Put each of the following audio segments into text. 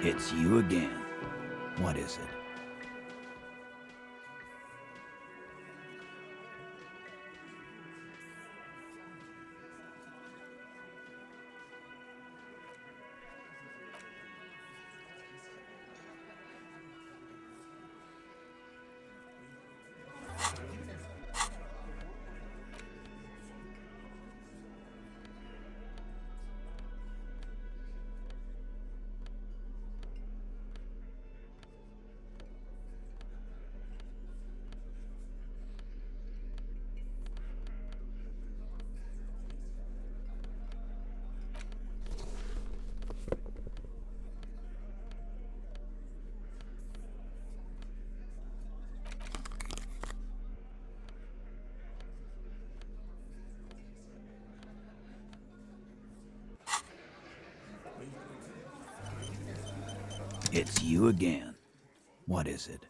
It's you again. What is it? It's you again. What is it?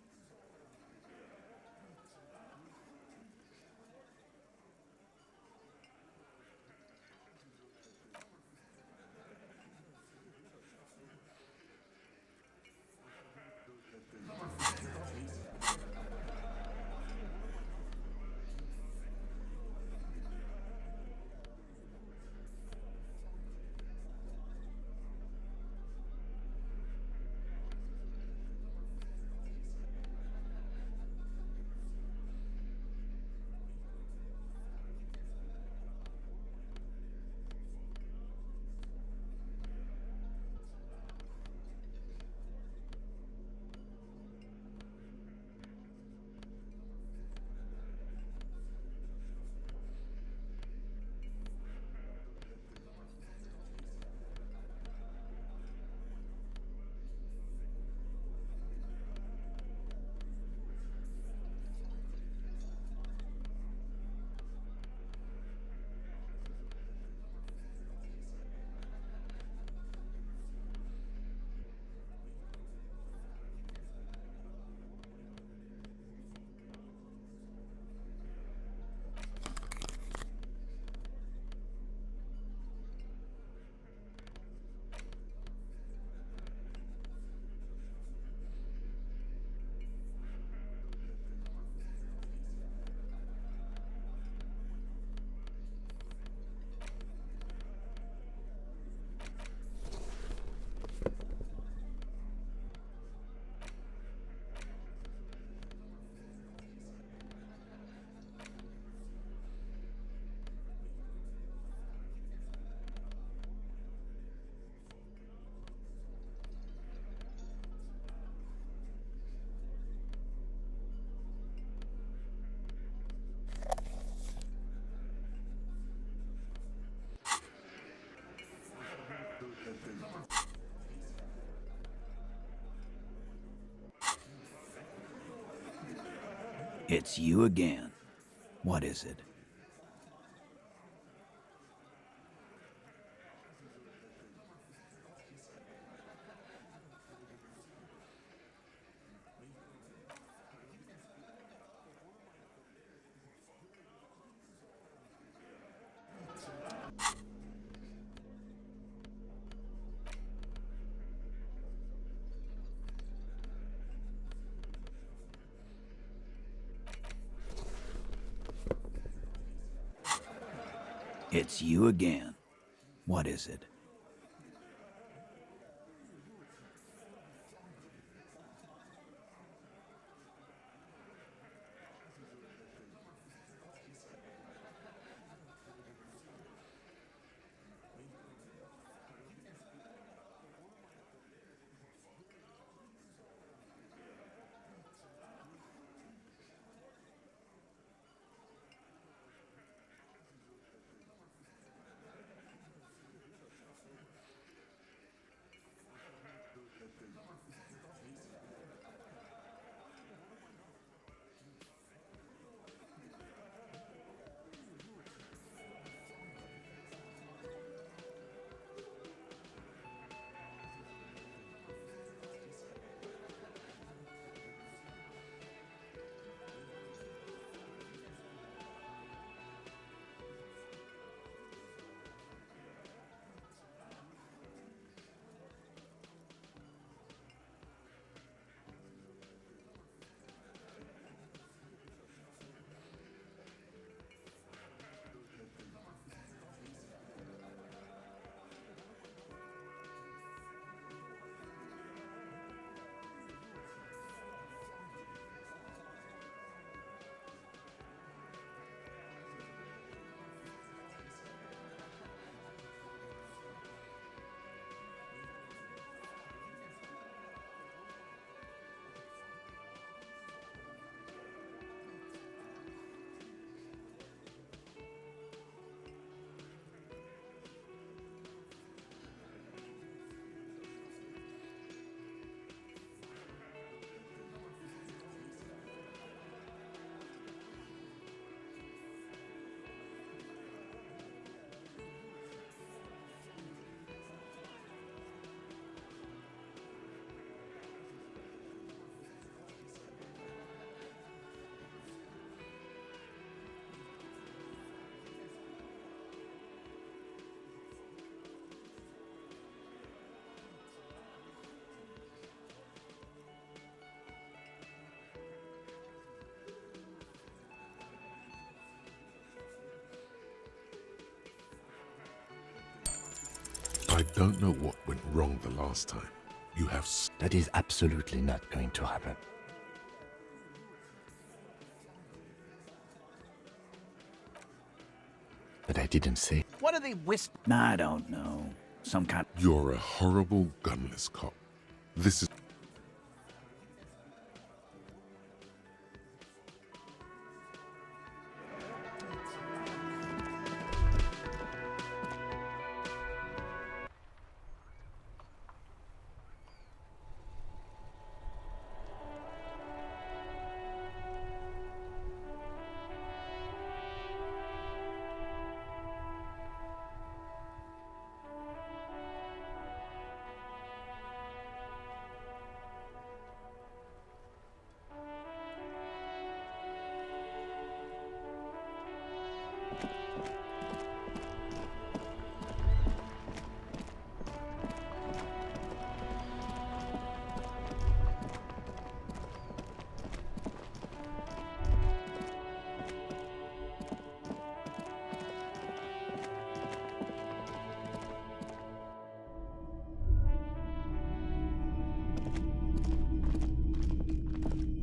It's you again. What is it? It's you again. What is it? I don't know what went wrong the last time. You have That is absolutely not going to happen. But I didn't say. What are they whisper? I don't know. Some kind. You're a horrible, gunless cop. This is...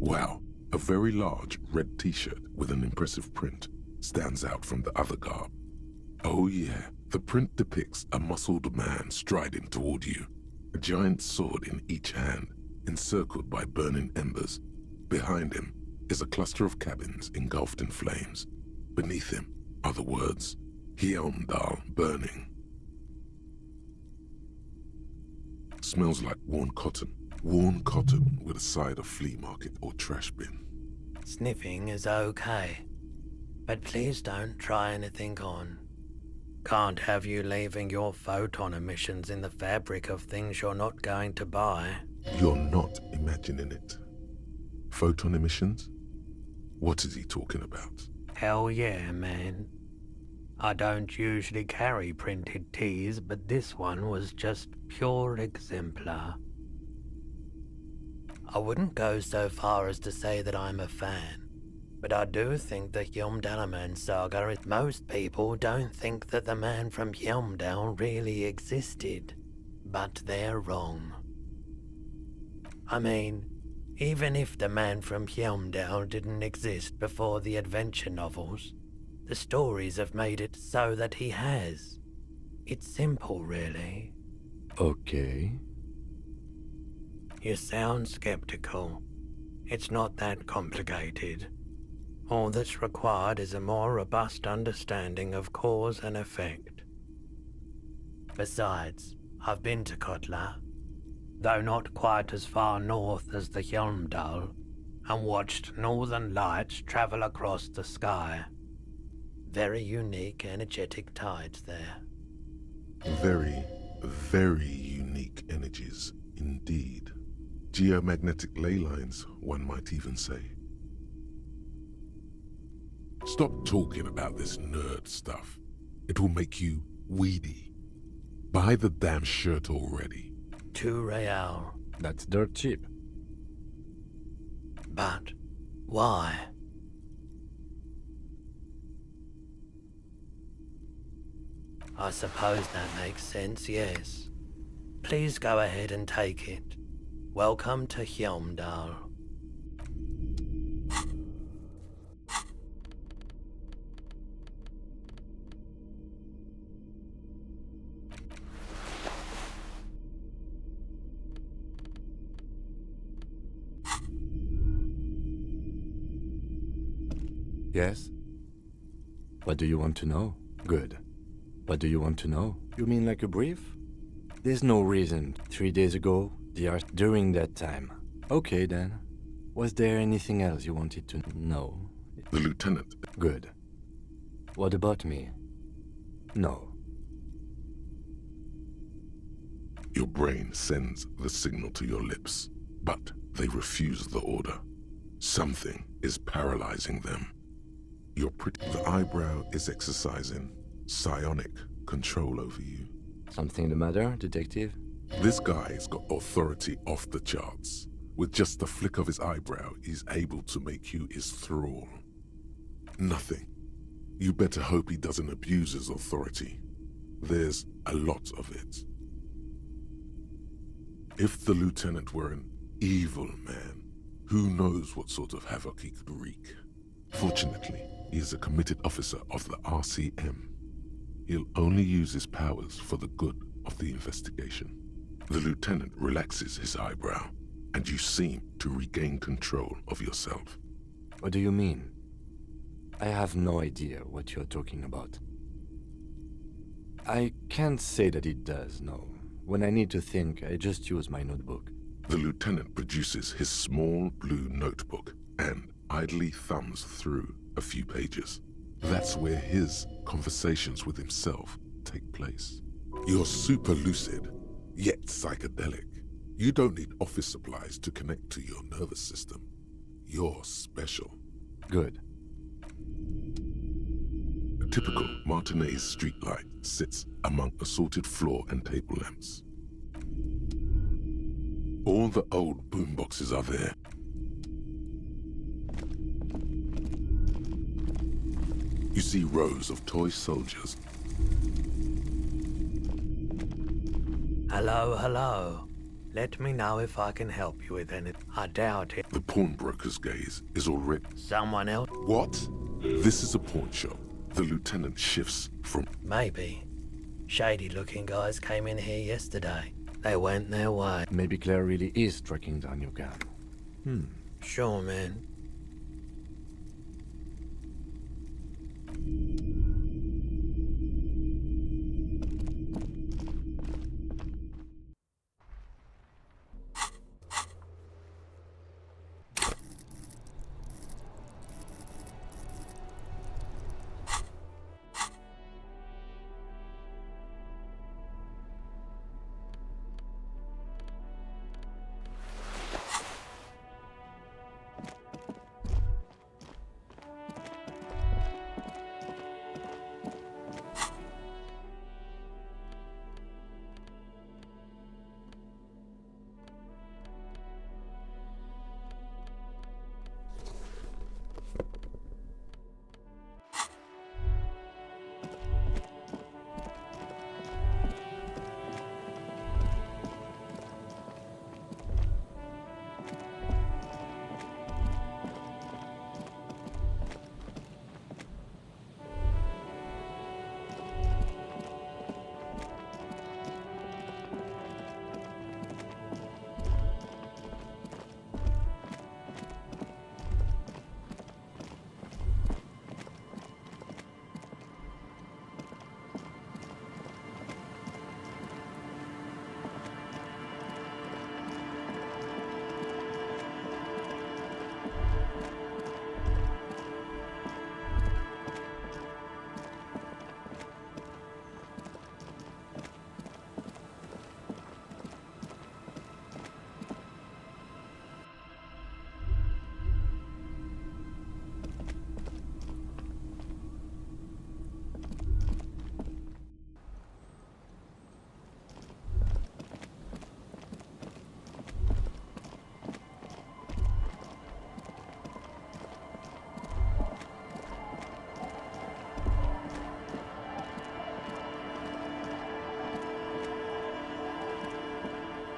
Wow, a very large red t-shirt with an impressive print stands out from the other garb. Oh yeah, the print depicts a muscled man striding toward you, a giant sword in each hand, encircled by burning embers. Behind him is a cluster of cabins engulfed in flames. Beneath him are the words, Hjelmdal burning. Smells like worn cotton. Worn cotton with a side of flea market or trash bin. Sniffing is okay, but please don't try anything on. Can't have you leaving your photon emissions in the fabric of things you're not going to buy. You're not imagining it. Photon emissions? What is he talking about? Hell yeah, man. I don't usually carry printed tees, but this one was just pure exemplar. I wouldn't go so far as to say that I'm a fan, but I do think the Hjelmdal saga is... Most people don't think that the man from Hjelmdal really existed, but they're wrong. I mean, even if the man from Hjelmdal didn't exist before the adventure novels, the stories have made it so that he has. It's simple, really. Okay. You sound skeptical. It's not that complicated. All that's required is a more robust understanding of cause and effect. Besides, I've been to Kotla, though not quite as far north as the Hjelmdal, and watched northern lights travel across the sky. Very unique, energetic tides there. Very, very unique energies indeed. Geomagnetic ley lines, one might even say. Stop talking about this nerd stuff. It will make you weedy. Buy the damn shirt already. 2 real. That's dirt cheap. But why? I suppose that makes sense, yes. Please go ahead and take it. Welcome to Hjelmdal. Yes? What do you want to know? Good. What do you want to know? You mean like a brief? There's no reason. 3 days ago, during that time. Okay then. Was there anything else you wanted to know? The lieutenant. Good. What about me? No. Your brain sends the signal to your lips, but they refuse the order. Something is paralyzing them. The eyebrow is exercising psionic control over you. Something the matter, detective? This guy's got authority off the charts. With just the flick of his eyebrow, he's able to make you his thrall. Nothing. You better hope he doesn't abuse his authority. There's a lot of it. If the lieutenant were an evil man, who knows what sort of havoc he could wreak. Fortunately, he is a committed officer of the RCM. He'll only use his powers for the good of the investigation. The lieutenant relaxes his eyebrow, and you seem to regain control of yourself. What do you mean? I have no idea what you're talking about. I can't say that it does, no. When I need to think, I just use my notebook. The lieutenant produces his small blue notebook and idly thumbs through a few pages. That's where his conversations with himself take place. You're super lucid, yet psychedelic. You don't need office supplies to connect to your nervous system. You're special. Good. A typical Martinez streetlight sits among assorted floor and table lamps. All the old boomboxes are there. You see rows of toy soldiers. Hello, hello. Let me know if I can help you with anything. I doubt it. The pawnbroker's gaze is already... Someone else? What? This is a pawn shop. The lieutenant shifts from... Maybe. Shady-looking guys came in here yesterday. They went their way. Maybe Claire really is tracking down your gun. Sure, man.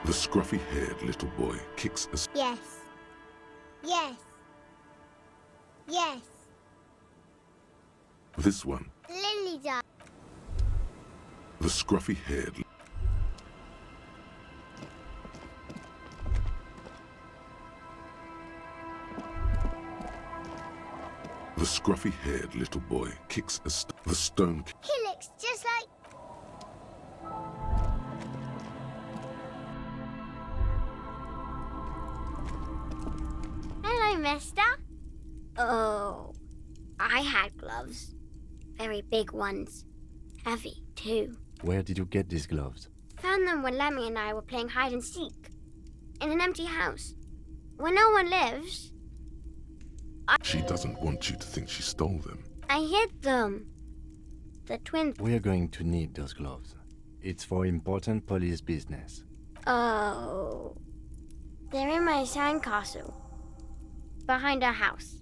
The scruffy-haired little boy kicks a... Yes. Yes. Yes. This one. Lily dog. The scruffy-haired... The scruffy-haired little boy kicks the stone... He looks just like... Hello, mister. Oh, I had gloves. Very big ones. Heavy, too. Where did you get these gloves? Found them when Lemmy and I were playing hide and seek. In an empty house. Where no one lives. She doesn't want you to think she stole them. I hid them. The twins... We're going to need those gloves. It's for important police business. Oh. They're in my sandcastle. Behind our house.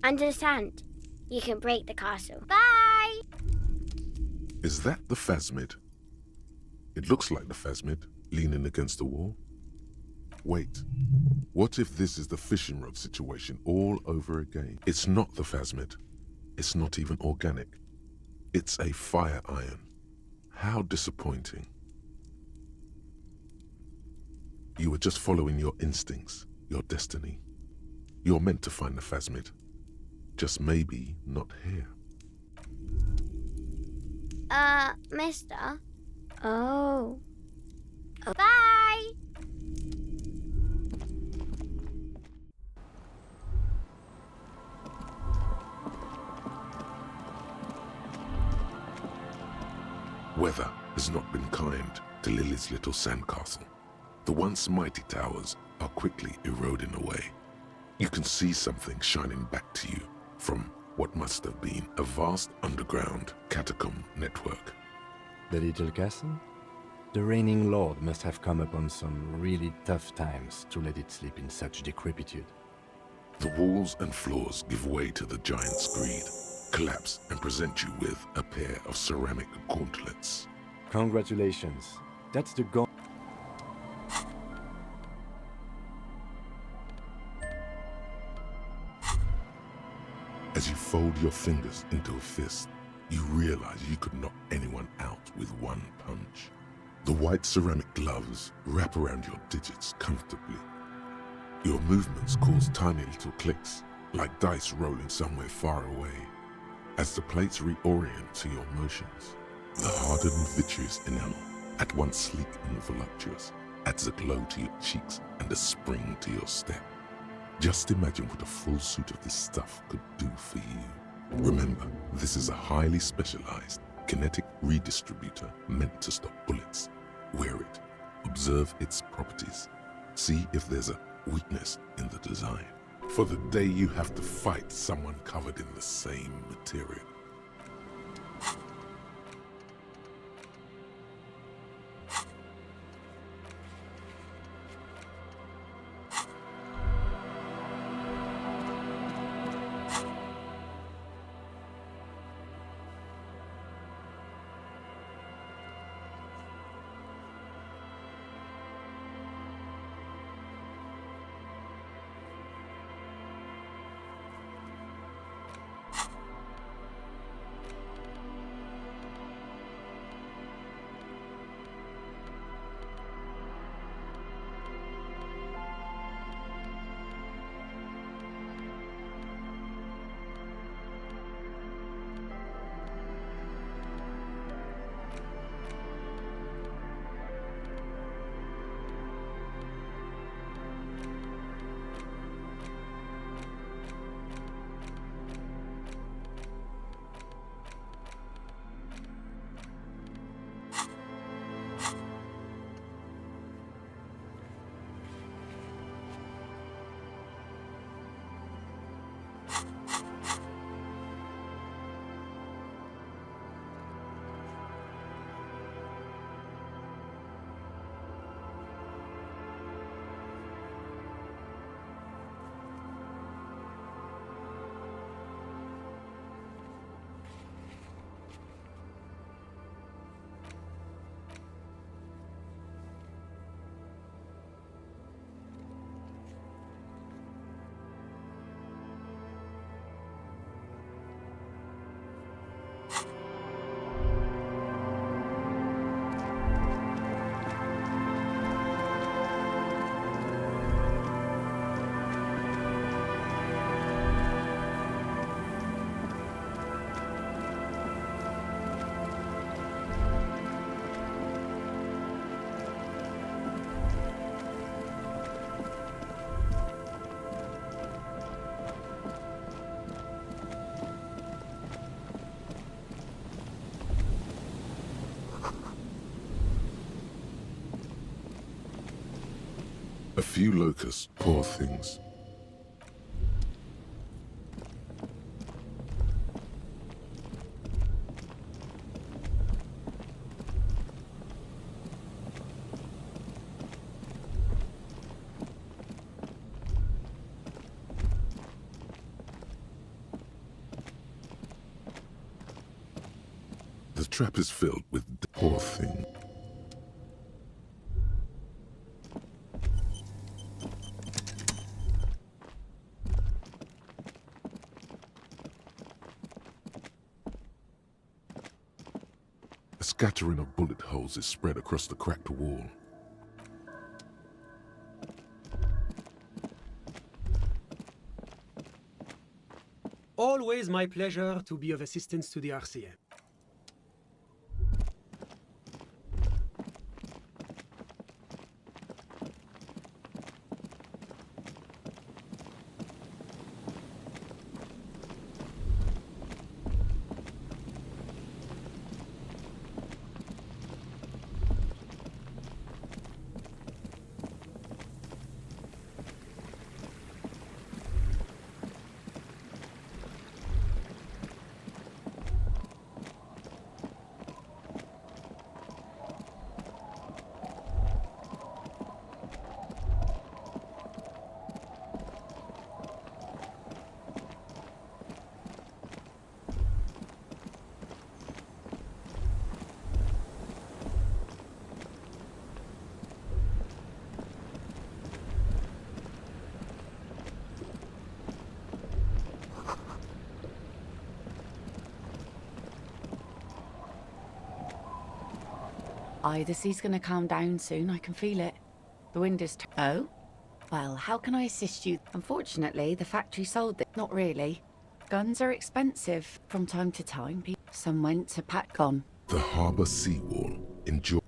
Under the sand. You can break the castle. Bye! Is that the phasmid? It looks like the phasmid, leaning against the wall. Wait. What if this is the fishing rod situation all over again? It's not the phasmid. It's not even organic. It's a fire iron. How disappointing. You were just following your instincts, your destiny. You're meant to find the phasmid. Just maybe not here. Mister? Oh. Bye! Weather has not been kind to Lily's little sandcastle. The once mighty towers are quickly eroding away. You can see something shining back to you from what must have been a vast underground catacomb network. The little castle? The reigning lord must have come upon some really tough times to let it sleep in such decrepitude. The walls and floors give way to the giant's greed, collapse and present you with a pair of ceramic gauntlets. Congratulations. That's the As you fold your fingers into a fist, you realize you could knock anyone out with one punch. The white ceramic gloves wrap around your digits comfortably. Your movements cause tiny little clicks, like dice rolling somewhere far away. As the plates reorient to your motions, the hardened vitreous enamel, at once sleek and voluptuous, adds a glow to your cheeks and a spring to your step. Just imagine what a full suit of this stuff could do for you. Remember, this is a highly specialized kinetic redistributor meant to stop bullets. Wear it, observe its properties, see if there's a weakness in the design. For the day you have to fight someone covered in the same material. A few locusts, poor things. The trap is filled with poor thing. scattering of bullet holes is spread across the cracked wall. Always my pleasure to be of assistance to the RCM. The sea's gonna calm down soon, I can feel it. The wind is Oh? Well, how can I assist you? Unfortunately, the factory sold it. Not really. Guns are expensive. From time to time, some went to Patcon. The harbour seawall. Enjoy.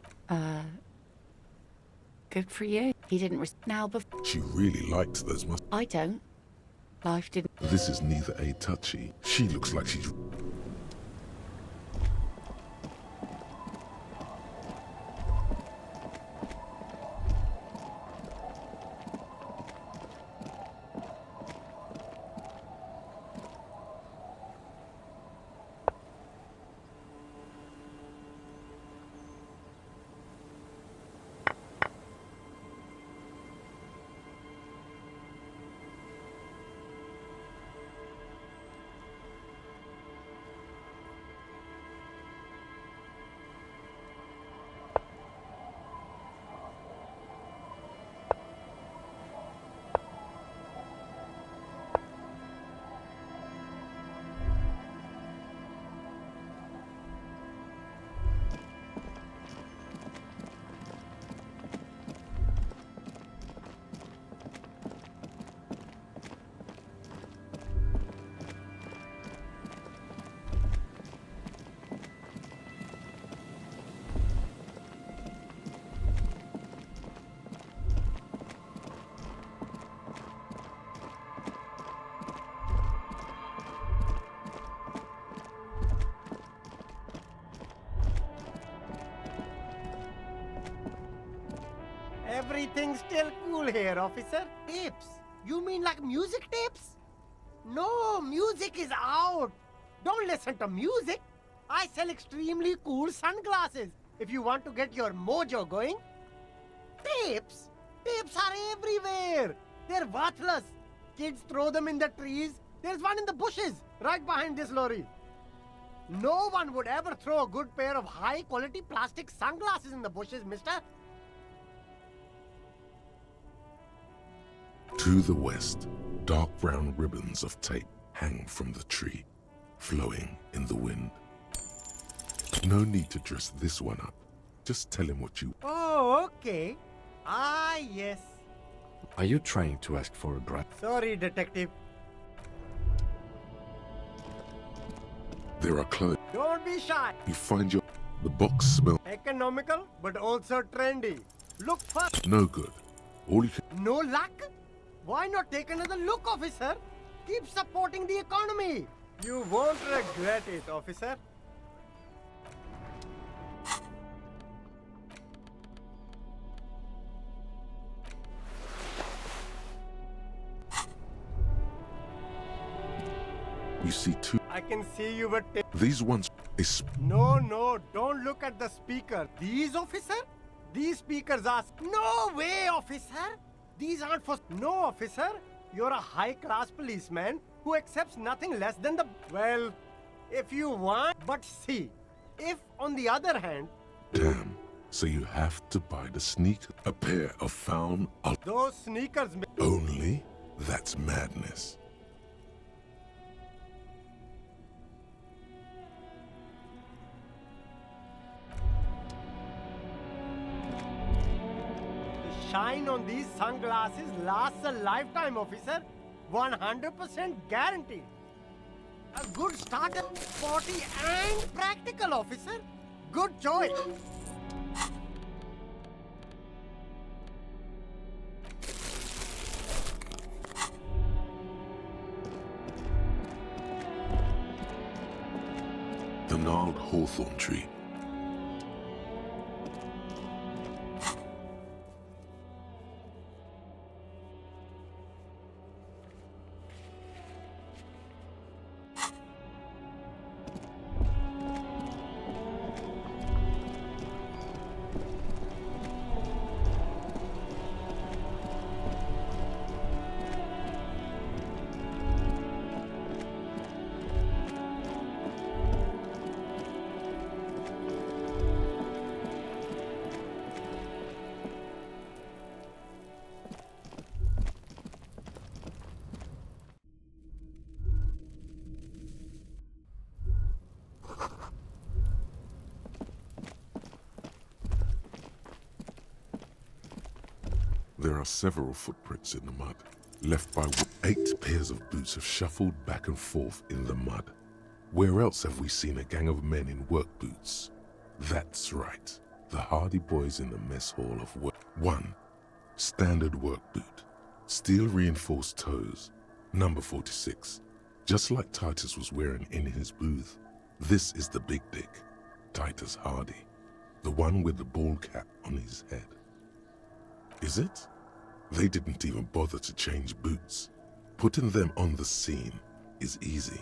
Good for you. He didn't now before. She really liked those I don't. Life didn't. This is neither a touchy. She looks like she's... Everything's still cool here, officer. Tapes? You mean like music tapes? No, music is out. Don't listen to music. I sell extremely cool sunglasses if you want to get your mojo going. Tapes? Tapes are everywhere. They're worthless. Kids throw them in the trees. There's one in the bushes, right behind this lorry. No one would ever throw a good pair of high-quality plastic sunglasses in the bushes, mister. To the west, dark brown ribbons of tape hang from the tree, flowing in the wind. No need to dress this one up. Just tell him what you... Oh, okay. Ah, yes. Are you trying to ask for a bribe? Sorry, detective. There are clothes. Don't be shy. You find your... The box smells Economical, but also trendy. Look first. no good. All you can... No luck? Why not take another look, officer? Keep supporting the economy. You won't regret it, officer. You see two... I can see you were... These ones is... No, don't look at the speaker. These, officer? These speakers are... No way, officer! These aren't for... No, officer. You're a high-class policeman who accepts nothing less than the... Well, if you want... But see, if, on the other hand... Damn. So you have to buy the sneaker. A pair of found... Those sneakers... Only? That's madness. shine on these sunglasses lasts a lifetime, officer. 100% guaranteed. A good starter, sporty and practical, officer. Good choice. The gnarled hawthorn tree. There are several footprints in the mud, left by 8 pairs of boots have shuffled back and forth in the mud. Where else have we seen a gang of men in work boots? That's right, the hardy boys in the mess hall of work. 1. Standard work boot, steel reinforced toes, number 46. Just like Titus was wearing in his booth. This is the big dick, Titus Hardy, the one with the ball cap on his head. Is it? They didn't even bother to change boots. Putting them on the scene is easy,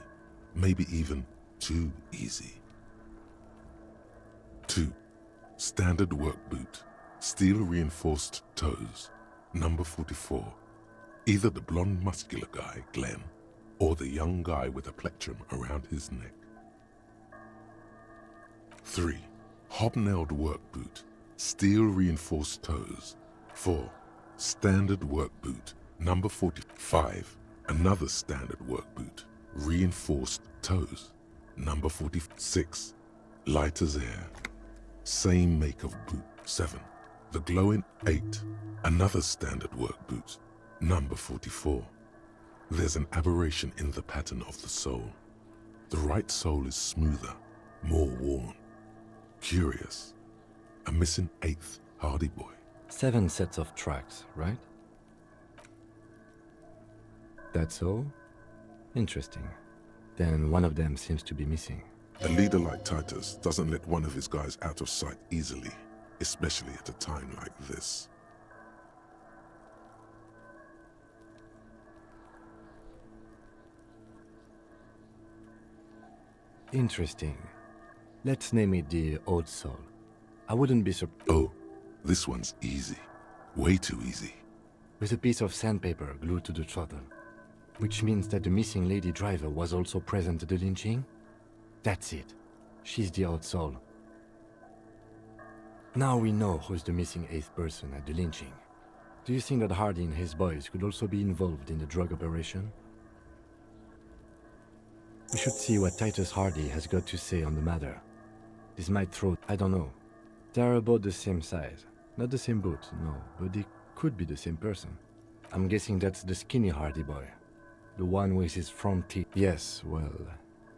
maybe even too easy. 2. Standard work boot, steel reinforced toes, number 44. Either the blonde muscular guy, Glenn, or the young guy with a plectrum around his neck. 3. Hobnailed work boot, steel reinforced toes. 4. Standard work boot, number 45. Another standard work boot, reinforced toes, number 46. Light as air. Same make of boot, 7. The glowing 8. Another standard work boot, number 44. There's an aberration in the pattern of the sole. The right sole is smoother, more worn. Curious. A missing 8th hardy boy. 7 sets of tracks, right? That's all? Interesting. Then one of them seems to be missing. A leader like Titus doesn't let one of his guys out of sight easily, especially at a time like this. Interesting. Let's name it the Old Soul. I wouldn't be surprised. Oh, this one's easy. Way too easy. With a piece of sandpaper glued to the throttle. Which means that the missing lady driver was also present at the lynching? That's it. She's the Old Soul. Now we know who's the missing 8th person at the lynching. Do you think that Hardy and his boys could also be involved in the drug operation? We should see what Titus Hardy has got to say on the matter. This might throw... I don't know. They're about the same size. Not the same boot, no, but they could be the same person. I'm guessing that's the skinny Hardy boy. The one with his front teeth. Yes, well,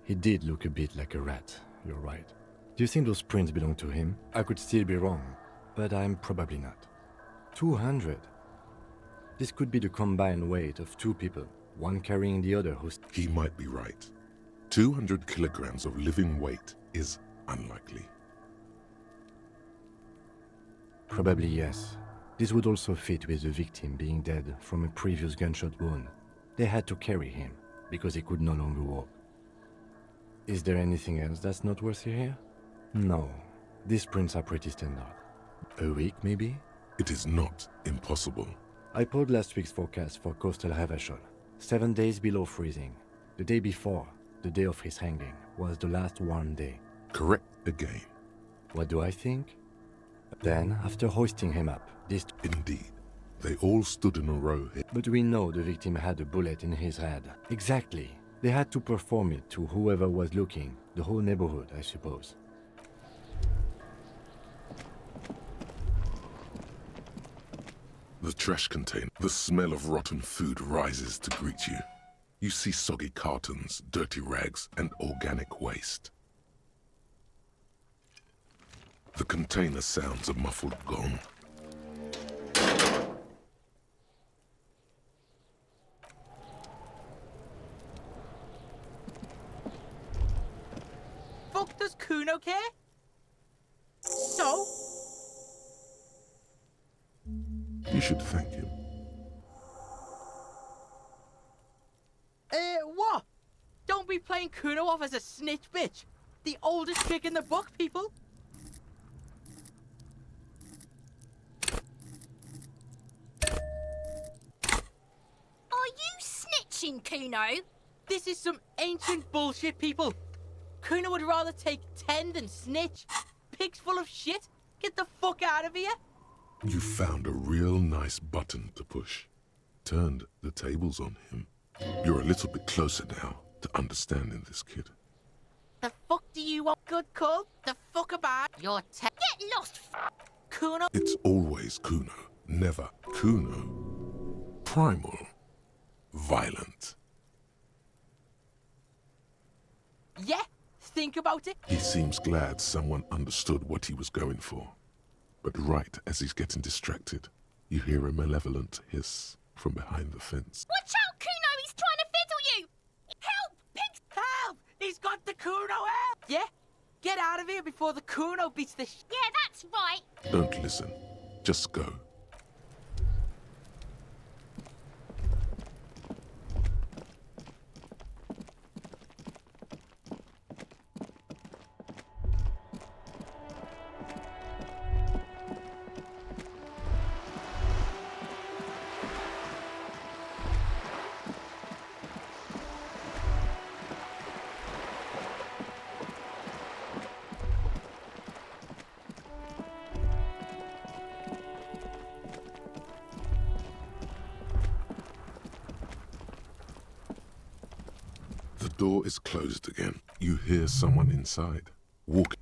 he did look a bit like a rat, you're right. Do you think those prints belong to him? I could still be wrong, but I'm probably not. 200. This could be the combined weight of 2 people, one carrying the other who's... He might be right. 200 kilograms of living weight is unlikely. Probably yes. This would also fit with the victim being dead from a previous gunshot wound. They had to carry him, because he could no longer walk. Is there anything else that's noteworthy here? No. These prints are pretty standard. A week, maybe? It is not impossible. I pulled last week's forecast for coastal Havashol. 7 days below freezing. The day before, the day of his hanging, was the last warm day. Correct again. What do I think? Then, after hoisting him up, this... Indeed. They all stood in a row here. But we know the victim had a bullet in his head. Exactly. They had to perform it to whoever was looking. The whole neighborhood, I suppose. the trash container. The smell of rotten food rises to greet you. You see soggy cartons, dirty rags, and organic waste. The container sounds a muffled gong. Fuck does Kuno care? So? You should thank him. What? Don't be playing Kuno off as a snitch bitch. The oldest trick in the book, people. Are you snitching, Kuno? This is some ancient bullshit, people. Kuno would rather take 10 than snitch. Pig's full of shit. Get the fuck out of here. You found a real nice button to push. Turned the tables on him. You're a little bit closer now to understanding this kid. The fuck do you want? Good call. The fuck about your Get lost, Kuno. It's always Kuno, never Kuno. Primal. Violent. Yeah, think about it. He seems glad someone understood what he was going for. But right as he's getting distracted, you hear a malevolent hiss from behind the fence. Watch out, Kuno! He's trying to fiddle you! Help! Pigs! Help! He's got the Kuno out! Yeah? Get out of here before the Kuno beats the Yeah, that's right. Don't listen. Just go. The door is closed again. You hear someone inside. Walk.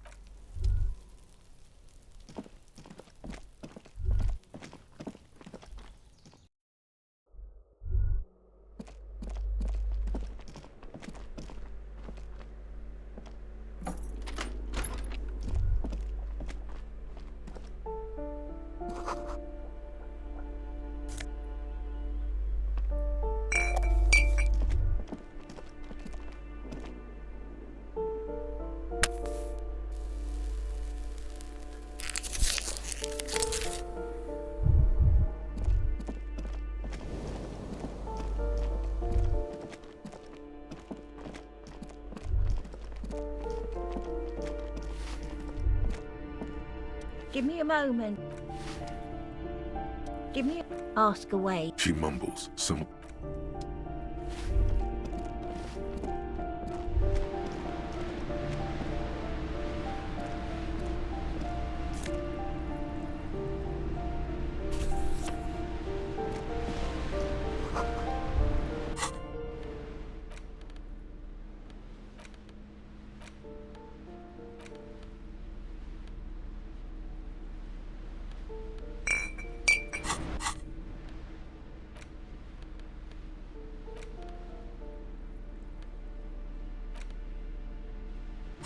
Give me a moment. Give me a... Ask away. She mumbles. Some.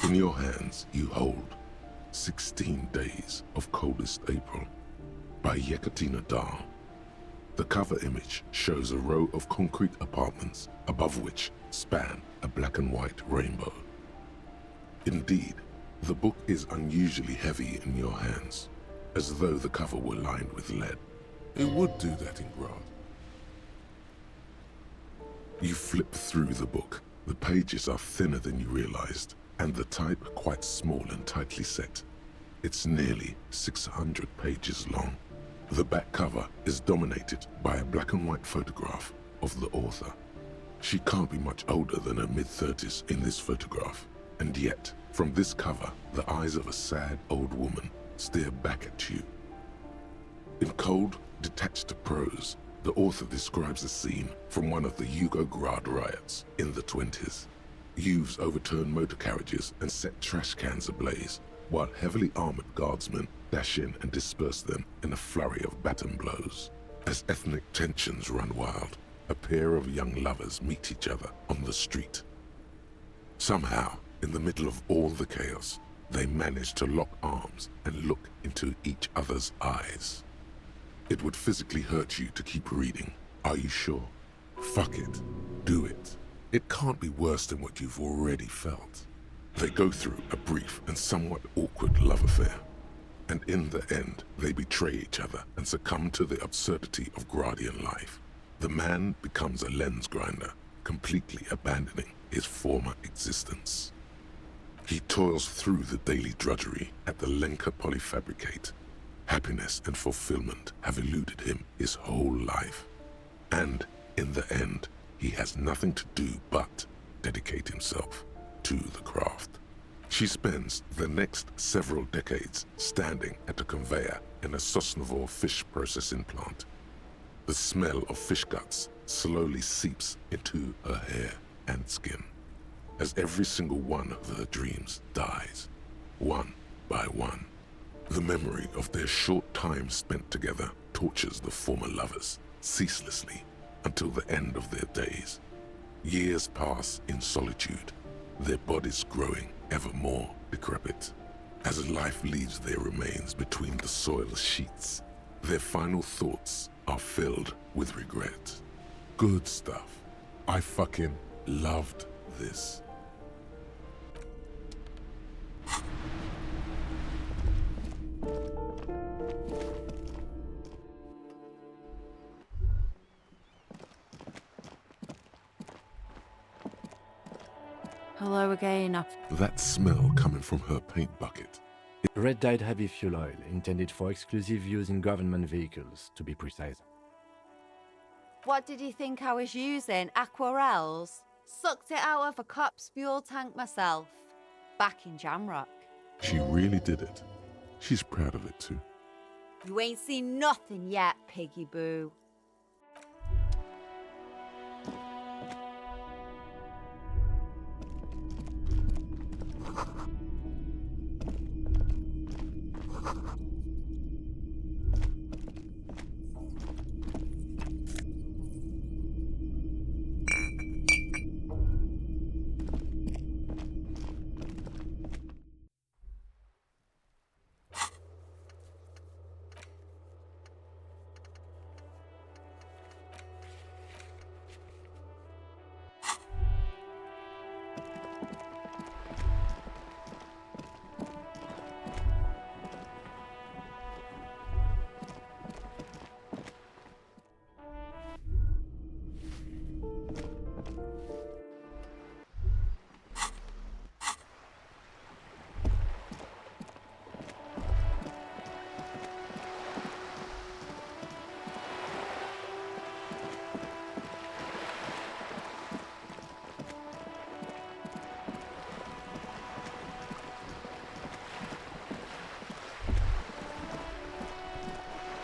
In your hands, you hold 16 Days of Coldest April by Yekatina Dahl. The cover image shows a row of concrete apartments above which span a black and white rainbow. Indeed, the book is unusually heavy in your hands, as though the cover were lined with lead. It would do that in Grad. You flip through the book. The pages are thinner than you realized, and the type quite small and tightly set. It's nearly 600 pages long. The back cover is dominated by a black and white photograph of the author. She can't be much older than her mid-30s in this photograph, and yet, from this cover, the eyes of a sad old woman stare back at you. In cold, detached prose, the author describes a scene from one of the Yugograd riots in the 20s. Youths overturned motor carriages and set trash cans ablaze, while heavily armored guardsmen dash in and disperse them in a flurry of baton blows. As ethnic tensions run wild, a pair of young lovers meet each other on the street. Somehow, in the middle of all the chaos, they manage to lock arms and look into each other's eyes. It would physically hurt you to keep reading. Are you sure? Fuck it. Do it. It can't be worse than what you've already felt. They go through a brief and somewhat awkward love affair. And in the end, they betray each other and succumb to the absurdity of Gradian life. The man becomes a lens grinder, completely abandoning his former existence. He toils through the daily drudgery at the Lenka Polyfabricate. Happiness and fulfillment have eluded him his whole life. And in the end, he has nothing to do but dedicate himself to the craft. She spends the next several decades standing at a conveyor in a Sosnovo fish processing plant. The smell of fish guts slowly seeps into her hair and skin, as every single one of her dreams dies, one by one. The memory of their short time spent together tortures the former lovers ceaselessly until the end of their days. Years pass in solitude, their bodies growing ever more decrepit. As life leaves their remains between the soil sheets, their final thoughts are filled with regret. Good stuff. I fucking loved this. Hello again. That smell coming from her paint bucket. Red-dyed heavy fuel oil, intended for exclusive use in government vehicles, to be precise. What did you think I was using? Aquarels? Sucked it out of a cop's fuel tank myself. Back in Jamrock. She really did it. She's proud of it too. You ain't seen nothing yet, piggy boo.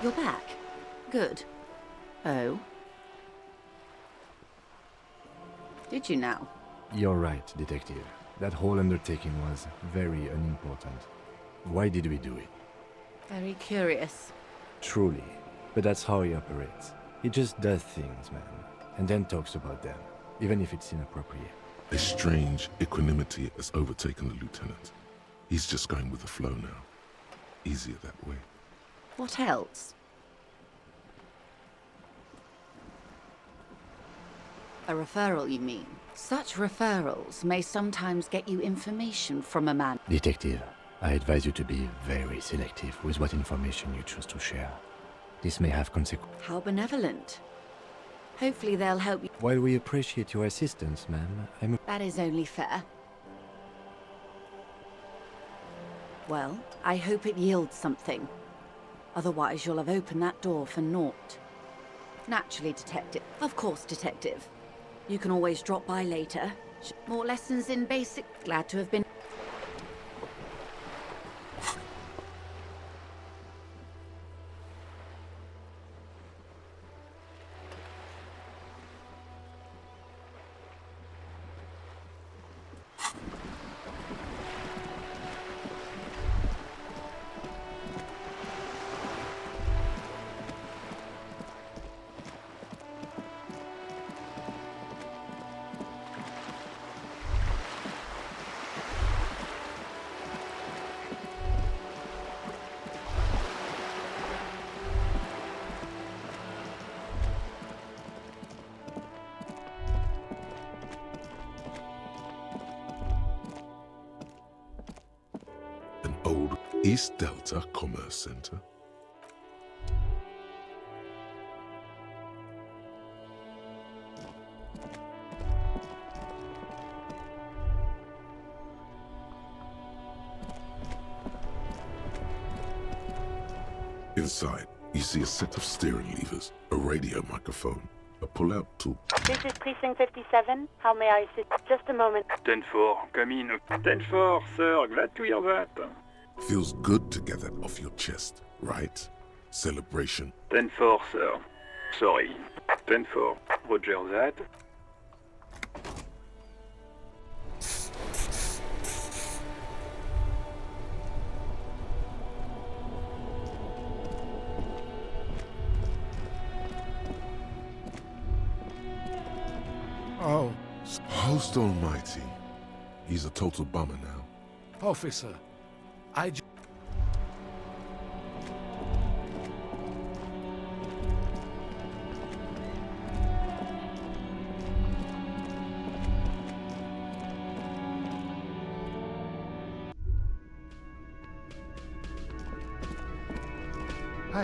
You're back? Good. Oh? Did you now? You're right, Detective. That whole undertaking was very unimportant. Why did we do it? Very curious. Truly. But that's how he operates. He just does things, man, and then talks about them, even if it's inappropriate. A strange equanimity has overtaken the lieutenant. He's just going with the flow now. Easier that way. What else? A referral, you mean? Such referrals may sometimes get you information from a man. Detective, I advise you to be very selective with what information you choose to share. This may have consequences. How benevolent. Hopefully they'll help you. While we appreciate your assistance, ma'am, That is only fair. Well, I hope it yields something. Otherwise, you'll have opened that door for naught. Naturally, Detective. Of course, Detective. You can always drop by later. More lessons in basic. Glad to have been. East Delta Commerce Center. Inside, you see a set of steering levers, a radio microphone, a pull-out tool. This is Precinct 57. How may I assist? Just a moment. 10-4, come in. 10-4, sir, glad to hear that. Feels good to get that off your chest, right? Celebration. 10-4, sir. Sorry. 10-4, roger that. Oh. Host almighty. He's a total bummer now. Officer, Hi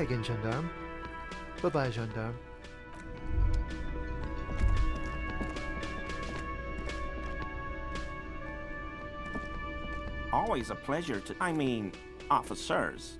again, gendarme. Bye-bye, gendarme. Always a pleasure to... officers.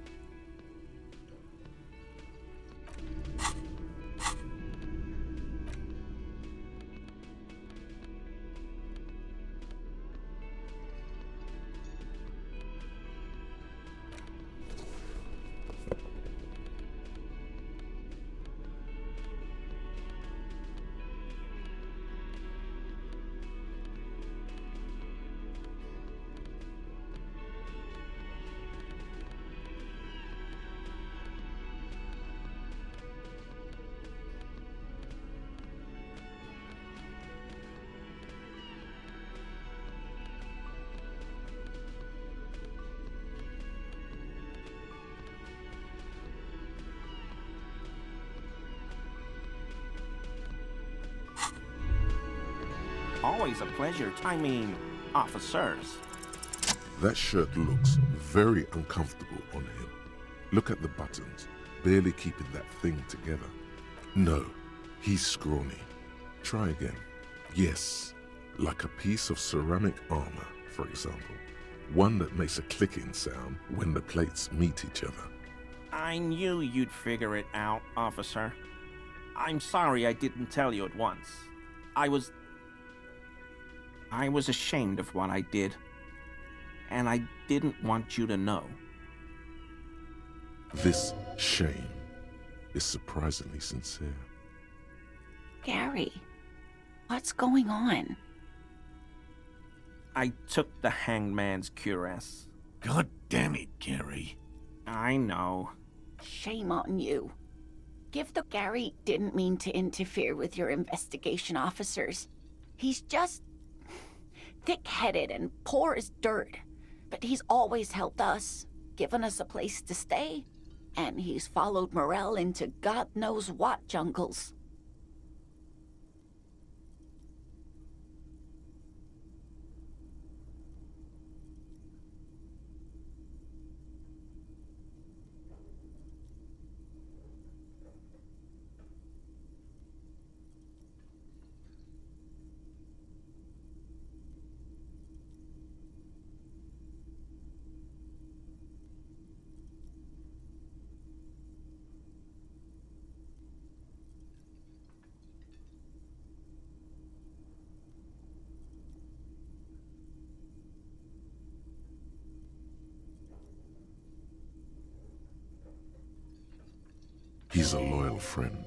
Always a pleasure. Officers. That shirt looks very uncomfortable on him. Look at the buttons, barely keeping that thing together. No, he's scrawny. Try again. Yes, like a piece of ceramic armor, for example. One that makes a clicking sound when the plates meet each other. I knew you'd figure it out, officer. I'm sorry I didn't tell you at once. I was ashamed of what I did, and I didn't want you to know. This shame is surprisingly sincere. Gary, what's going on? I took the hangman's cuirass. God damn it, Gary. I know. Shame on you. Gary didn't mean to interfere with your investigation, officers. He's just thick-headed and poor as dirt. But he's always helped us, given us a place to stay. And he's followed Morel into God knows what jungles. He's a loyal friend.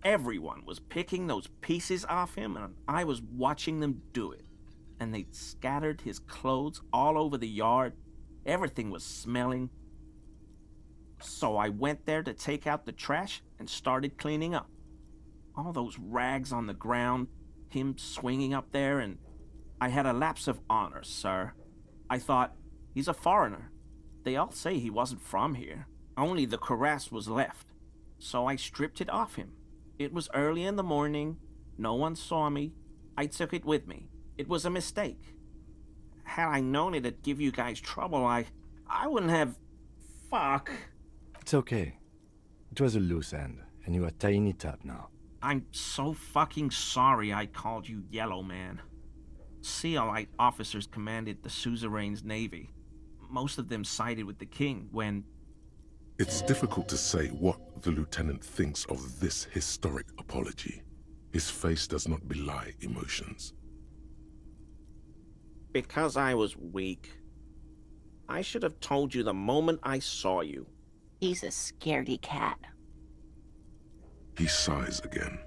Everyone was picking those pieces off him, and I was watching them do it. And they'd scattered his clothes all over the yard. Everything was smelling. So I went there to take out the trash and started cleaning up. All those rags on the ground, him swinging up there, and I had a lapse of honor, sir. I thought, he's a foreigner. They all say he wasn't from here. Only the cuirass was left. So I stripped it off him. It was early in the morning. No one saw me. I took it with me. It was a mistake. Had I known it'd give you guys trouble, I wouldn't have... Fuck. It's okay. It was a loose end, and you are tying it up now. I'm so fucking sorry I called you Yellow Man. Seolite officers commanded the suzerain's navy. Most of them sided with the king when... It's difficult to say what the lieutenant thinks of this historic apology. His face does not belie emotions. Because I was weak. I should have told you the moment I saw you. He's a scaredy cat. He sighs again,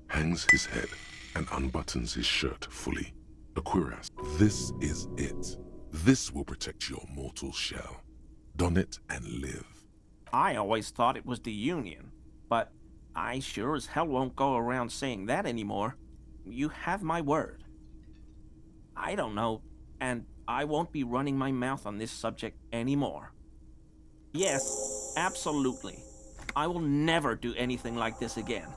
hangs his head, and unbuttons his shirt fully. Aquiras, this is it. This will protect your mortal shell. Don it and live. I always thought it was the Union, but I sure as hell won't go around saying that anymore. You have my word. I don't know, and I won't be running my mouth on this subject anymore. Yes, absolutely. I will never do anything like this again.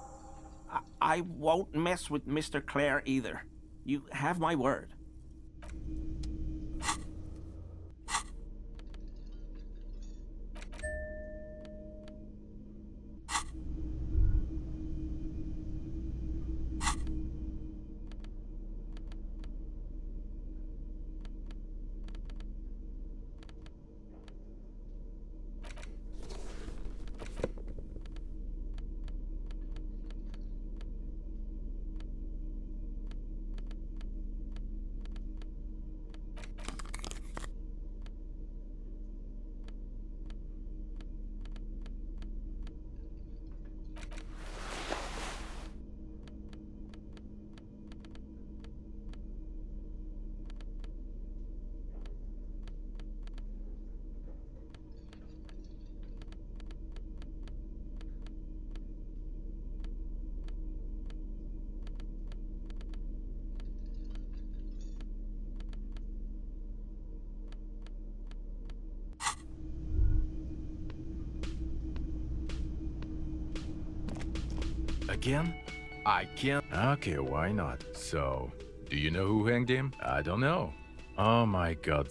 I won't mess with Mr. Clare either. You have my word. Again? I can't. Okay, why not? So, do you know who hanged him? I don't know. Oh my god.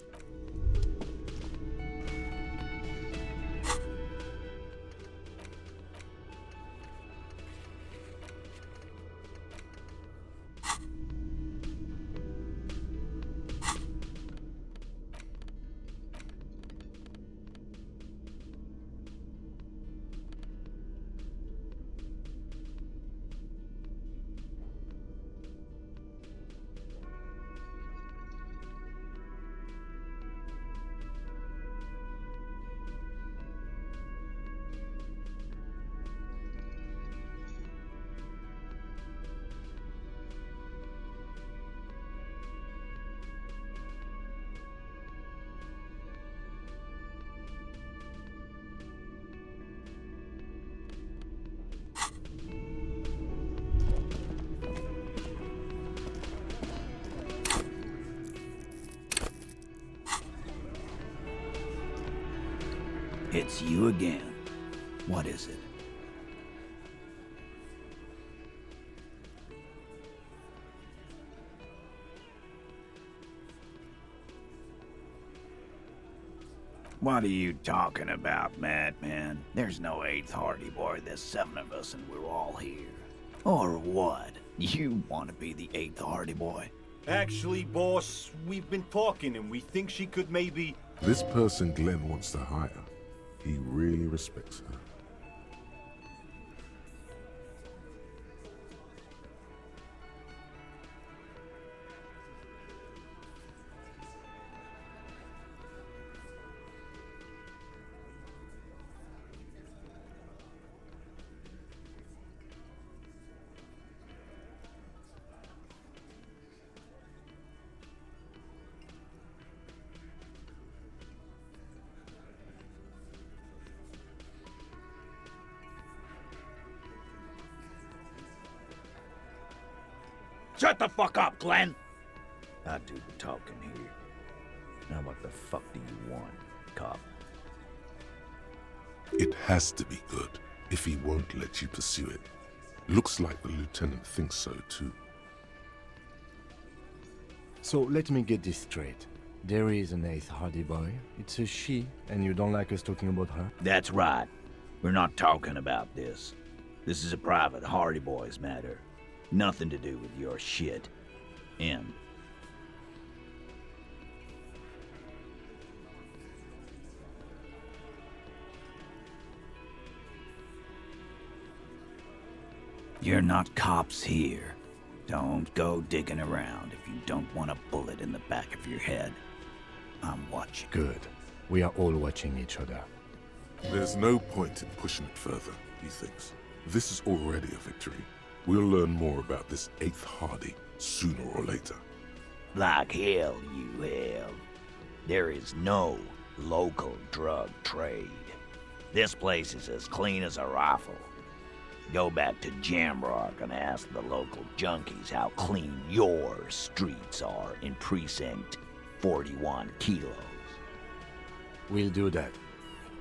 It's you again. What is it? What are you talking about, madman? There's no 8th Hardy Boy, there's 7 of us and we're all here. Or what? You want to be the 8th Hardy Boy? Actually, boss, we've been talking and we think she could maybe... This person Glenn wants to hire, he really respects her. Shut the fuck up, Glenn! I do the talking here. Now what the fuck do you want, cop? It has to be good, if he won't let you pursue it. Looks like the lieutenant thinks so too. So let me get this straight. There is an 8th Hardy boy. It's a she, and you don't like us talking about her? That's right. We're not talking about this. This is a private Hardy Boys matter. Nothing to do with your shit. M. You're not cops here. Don't go digging around if you don't want a bullet in the back of your head. I'm watching. Good. We are all watching each other. There's no point in pushing it further, he thinks. This is already a victory. We'll learn more about this 8th Hardy sooner or later. Like hell you have. There is no local drug trade. This place is as clean as a rifle. Go back to Jamrock and ask the local junkies how clean your streets are in Precinct 41 kilos. We'll do that.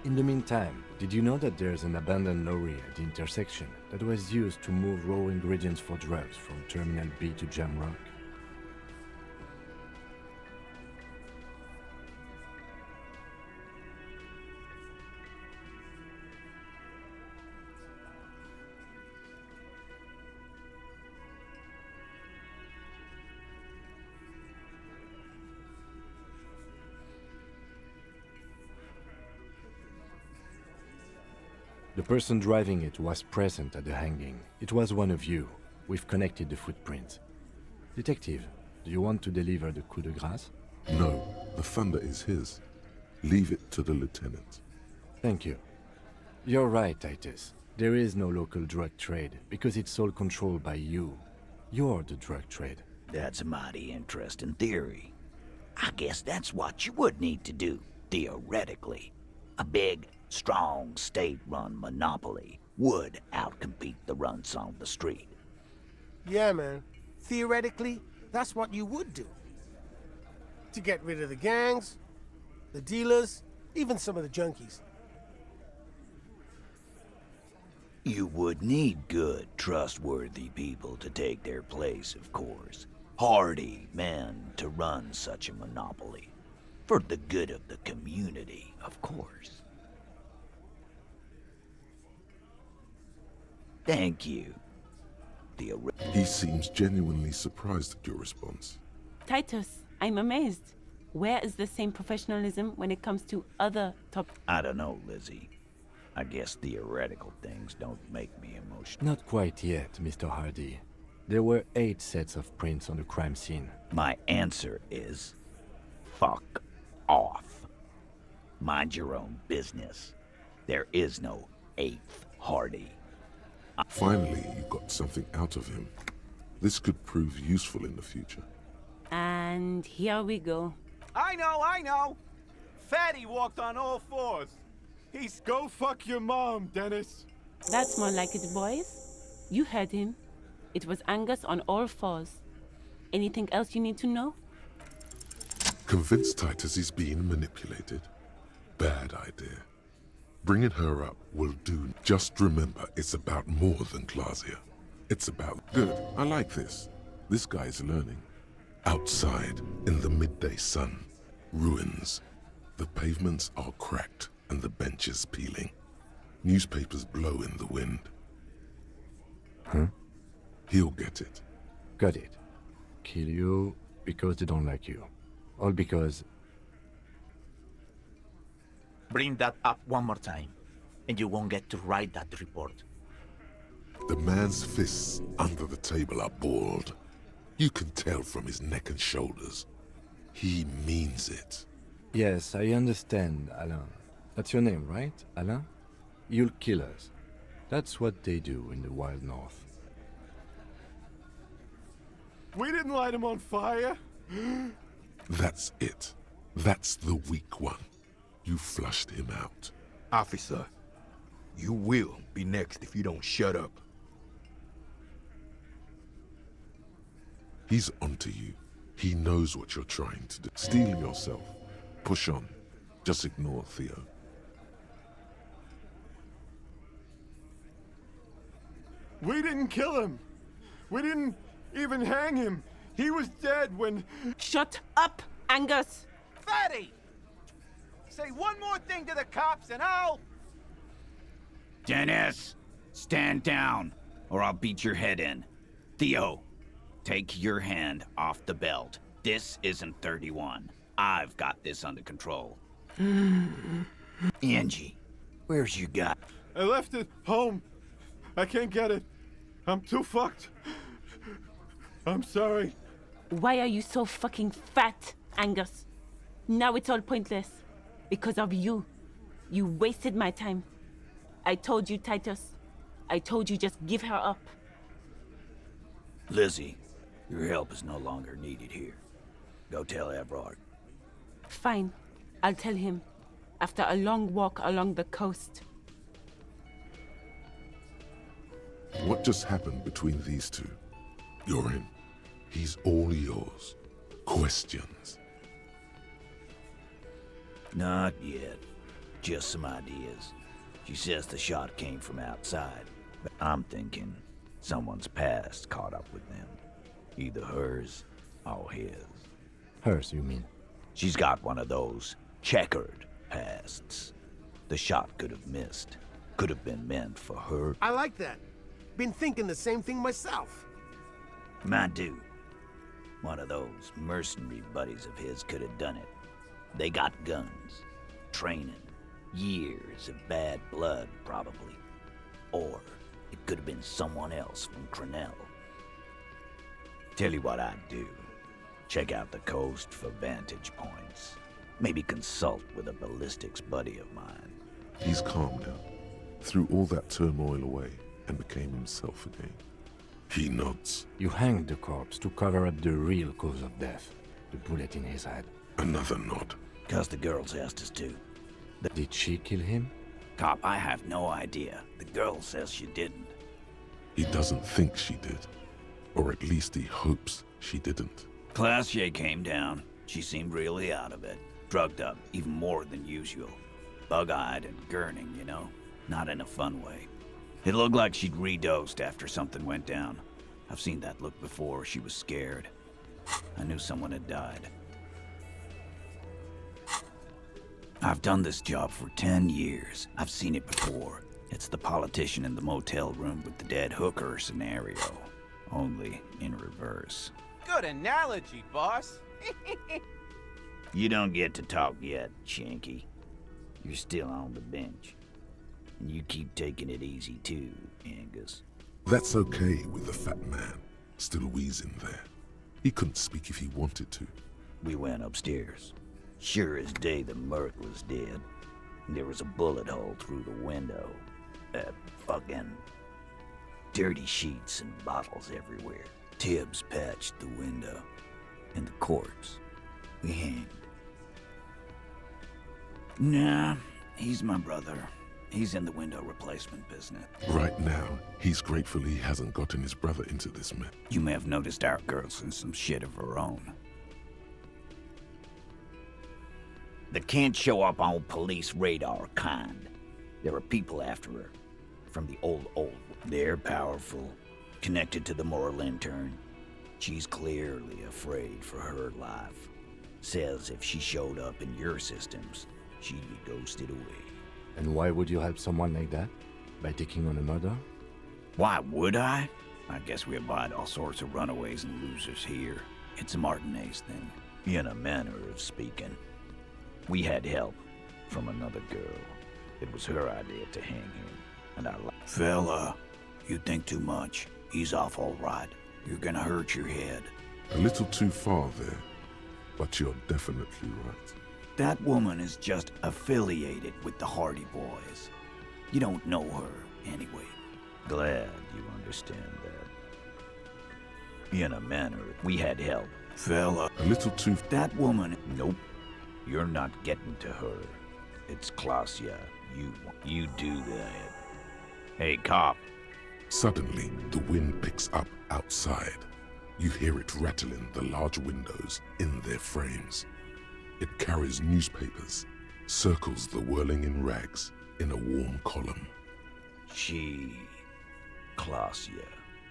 In the meantime, did you know that there's an abandoned lorry at the intersection that was used to move raw ingredients for drugs from Terminal B to Jamrock? The person driving it was present at the hanging. It was one of you. We've connected the footprints. Detective, do you want to deliver the coup de grâce? No, the thunder is his. Leave it to the lieutenant. Thank you. You're right, Titus. There is no local drug trade, because it's all controlled by you. You're the drug trade. That's a mighty interesting theory. I guess that's what you would need to do, theoretically. A big, strong, state-run monopoly would outcompete the runts on the street. Yeah, man. Theoretically, that's what you would do. To get rid of the gangs, the dealers, even some of the junkies. You would need good, trustworthy people to take their place, of course. Hardy men to run such a monopoly. For the good of the community, of course. Thank you. He seems genuinely surprised at your response. Titus, I'm amazed. Where is the same professionalism when it comes to other top... I don't know, Lizzie. I guess theoretical things don't make me emotional. Not quite yet, Mr. Hardy. There were 8 sets of prints on the crime scene. My answer is... fuck off. Mind your own business. There is no 8th Hardy. Finally, you got something out of him. This could prove useful in the future. And here we go. I know! Fatty walked on all 4s. He's go fuck your mom, Dennis. That's more like it, boys. You heard him. It was Angus on all 4s. Anything else you need to know? Convince Titus he's being manipulated. Bad idea. Bringing her up will do. Just remember, it's about more than Glasia. It's about good. I like this. This guy's learning. Outside, in the midday sun, ruins. The pavements are cracked and the benches peeling. Newspapers blow in the wind. Huh? He'll get it. Got it. Kill you because they don't like you. All because... Bring that up one more time, and you won't get to write that report. The man's fists under the table are balled. You can tell from his neck and shoulders. He means it. Yes, I understand, Alain. That's your name, right, Alain? You'll kill us. That's what they do in the Wild North. We didn't light him on fire. That's it. That's the weak one. You flushed him out. Officer, you will be next if you don't shut up. He's onto you. He knows what you're trying to do. Steel yourself. Push on. Just ignore Theo. We didn't kill him. We didn't even hang him. He was dead when... Shut up, Angus! Fatty! Say one more thing to the cops and I'll... Dennis, stand down, or I'll beat your head in. Theo, take your hand off the belt. This isn't 31. I've got this under control. Angie, where's your guy? I left it home. I can't get it. I'm too fucked. I'm sorry. Why are you so fucking fat, Angus? Now it's all pointless. Because of you. You wasted my time. I told you, Titus. I told you just give her up. Lizzie, your help is no longer needed here. Go tell Everard. Fine. I'll tell him. After a long walk along the coast. What just happened between these two? You're in. He's all yours. Questions? Not yet. Just some ideas. She says the shot came from outside, but I'm thinking someone's past caught up with them. Either hers or his. Hers, you mean? She's got one of those checkered pasts. The shot could have missed. Could have been meant for her. I like that. Been thinking the same thing myself. My dude. One of those mercenary buddies of his could have done it. They got guns, training, years of bad blood, probably. Or it could have been someone else from Crenell. Tell you what I'd do. Check out the coast for vantage points. Maybe consult with a ballistics buddy of mine. He's calm now. Threw all that turmoil away and became himself again. He nods. You hanged the corpse to cover up the real cause of death. The bullet in his head. Another nod. 'Cause the girls asked us to. Did she kill him? Cop, I have no idea. The girl says she didn't. He doesn't think she did. Or at least he hopes she didn't. Classier came down. She seemed really out of it. Drugged up, even more than usual. Bug-eyed and gurning, you know? Not in a fun way. It looked like she'd redosed after something went down. I've seen that look before. She was scared. I knew someone had died. I've done this job for 10 years. I've seen it before. It's the politician in the motel room with the dead hooker scenario. Only in reverse. Good analogy, boss. You don't get to talk yet, Shanky. You're still on the bench. And you keep taking it easy too, Angus. That's okay with the fat man, still wheezing there. He couldn't speak if he wanted to. We went upstairs. Sure as day the Merc was dead. There was a bullet hole through the window. Fucking dirty sheets and bottles everywhere. Tibbs patched the window. And the corpse. We hanged. Nah, he's my brother. He's in the window replacement business. Right now, he's grateful he hasn't gotten his brother into this mess. You may have noticed our girl's in some shit of her own. They can't show up on police radar kind. There are people after her. From the old. They're powerful. Connected to the moral intern. She's clearly afraid for her life. Says if she showed up in your systems, she'd be ghosted away. And why would you help someone like that? By taking on a murder? Why would I? I guess we abide all sorts of runaways and losers here. It's a Martinez thing, in a manner of speaking. We had help from another girl. It was her idea to hang him, and I like. Fella, you think too much. He's off all right. You're gonna hurt your head. A little too far there, but you're definitely right. That woman is just affiliated with the Hardy Boys. You don't know her, anyway. Glad you understand that. In a manner, we had help. Fella. A little too... That woman... Nope. You're not getting to her. It's Klasia. You do that. Hey, cop. Suddenly, the wind picks up outside. You hear it rattling the large windows in their frames. It carries newspapers, circles the whirling in rags in a warm column. She, Klasia,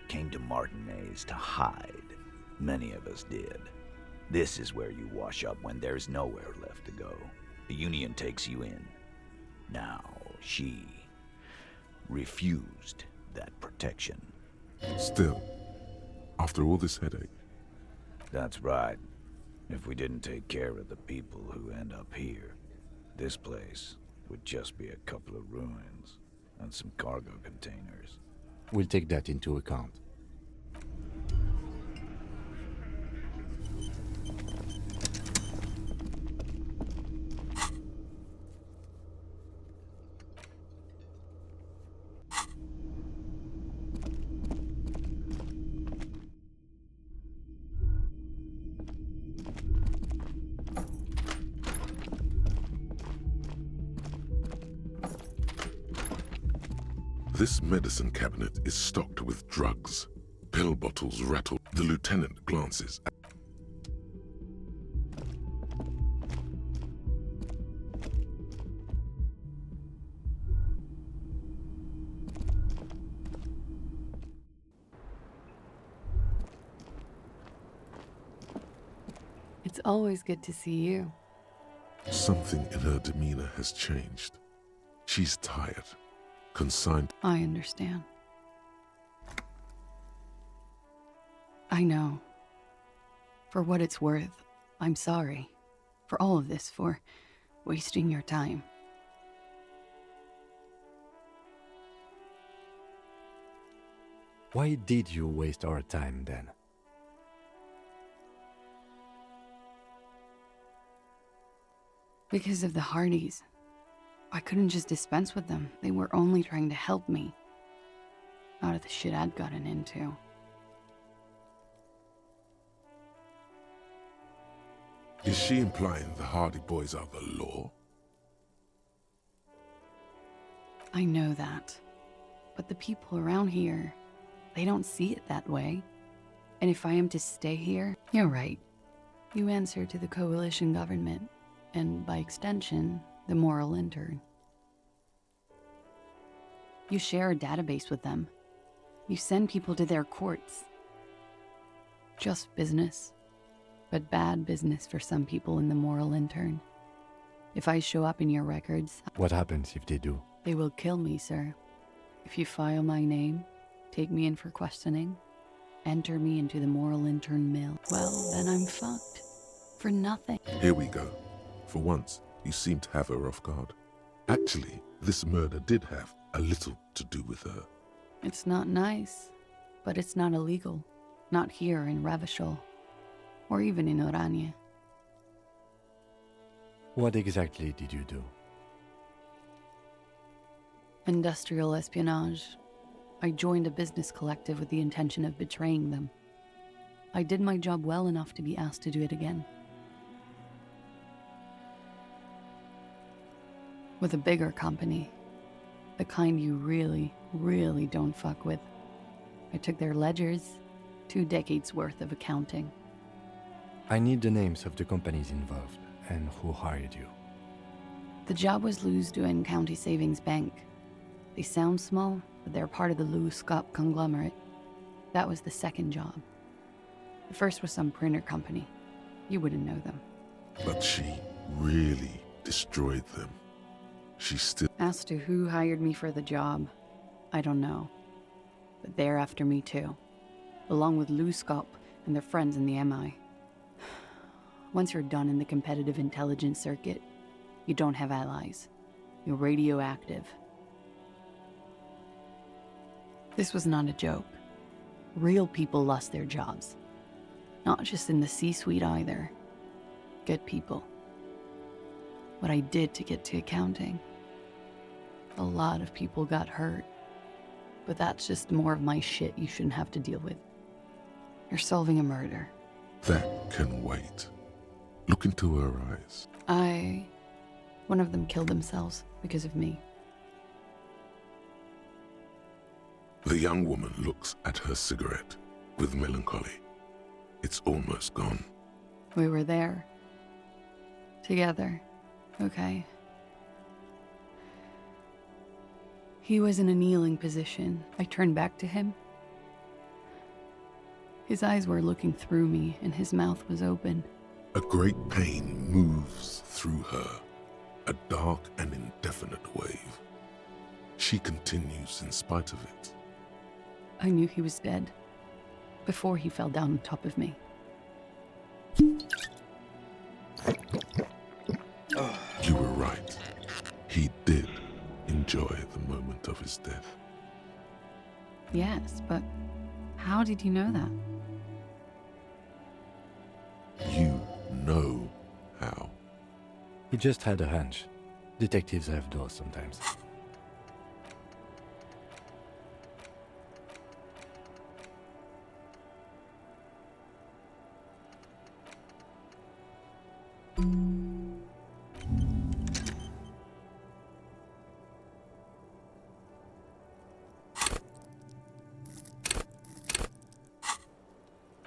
came to Martinez to hide. Many of us did. This is where you wash up when there's nowhere left to go. The Union takes you in. Now, she refused that protection. Still, after all this headache. That's right. If we didn't take care of the people who end up here, this place would just be a couple of ruins and some cargo containers. We'll take that into account. This medicine cabinet is stocked with drugs. Pill bottles rattle. The lieutenant glances at... It's always good to see you. Something in her demeanor has changed. She's tired, consigned. I understand. I know. For what it's worth, I'm sorry. For all of this, for wasting your time. Why did you waste our time then? Because of the Hardys. I couldn't just dispense with them. They were only trying to help me. Out of the shit I'd gotten into. Is she implying the Hardy Boys are the law? I know that. But the people around here, they don't see it that way. And if I am to stay here, you're right. You answer to the coalition government, and by extension, the moral intern. You share a database with them. You send people to their courts. Just business. But bad business for some people in the moral intern. If I show up in your records... What happens if they do? They will kill me, sir. If you file my name, take me in for questioning, enter me into the moral intern mill, well, then I'm fucked. For nothing. Here we go. For once, you seem to have her off guard. Actually, this murder did have a little to do with her. It's not nice, but it's not illegal. Not here in Revachol, or even in Orania. What exactly did you do? Industrial espionage. I joined a business collective with the intention of betraying them. I did my job well enough to be asked to do it again. With a bigger company. The kind you really, really don't fuck with. I took their ledgers, 2 decades worth of accounting. I need the names of the companies involved and who hired you. The job was Lewes-Duin County Savings Bank. They sound small, but they're part of the Lewes-Scott conglomerate. That was the second job. The first was some printer company. You wouldn't know them. But she really destroyed them. She still... As to who hired me for the job, I don't know. But they're after me too. Along with Lewes-Scott and their friends in the MI. Once you're done in the competitive intelligence circuit, you don't have allies. You're radioactive. This was not a joke. Real people lost their jobs. Not just in the C-suite either. Good people. What I did to get to accounting. A lot of people got hurt. But that's just more of my shit you shouldn't have to deal with. You're solving a murder. That can wait. Look into her eyes. One of them killed themselves because of me. The young woman looks at her cigarette with melancholy. It's almost gone. We were there. Together. Okay. He was in a kneeling position. I turned back to him. His eyes were looking through me, and his mouth was open. A great pain moves through her, a dark and indefinite wave. She continues in spite of it. I knew he was dead before he fell down on top of me. You were right. He did enjoy the moment of his death. Yes, but how did you know that? You know how. He just had a hunch. Detectives have those sometimes.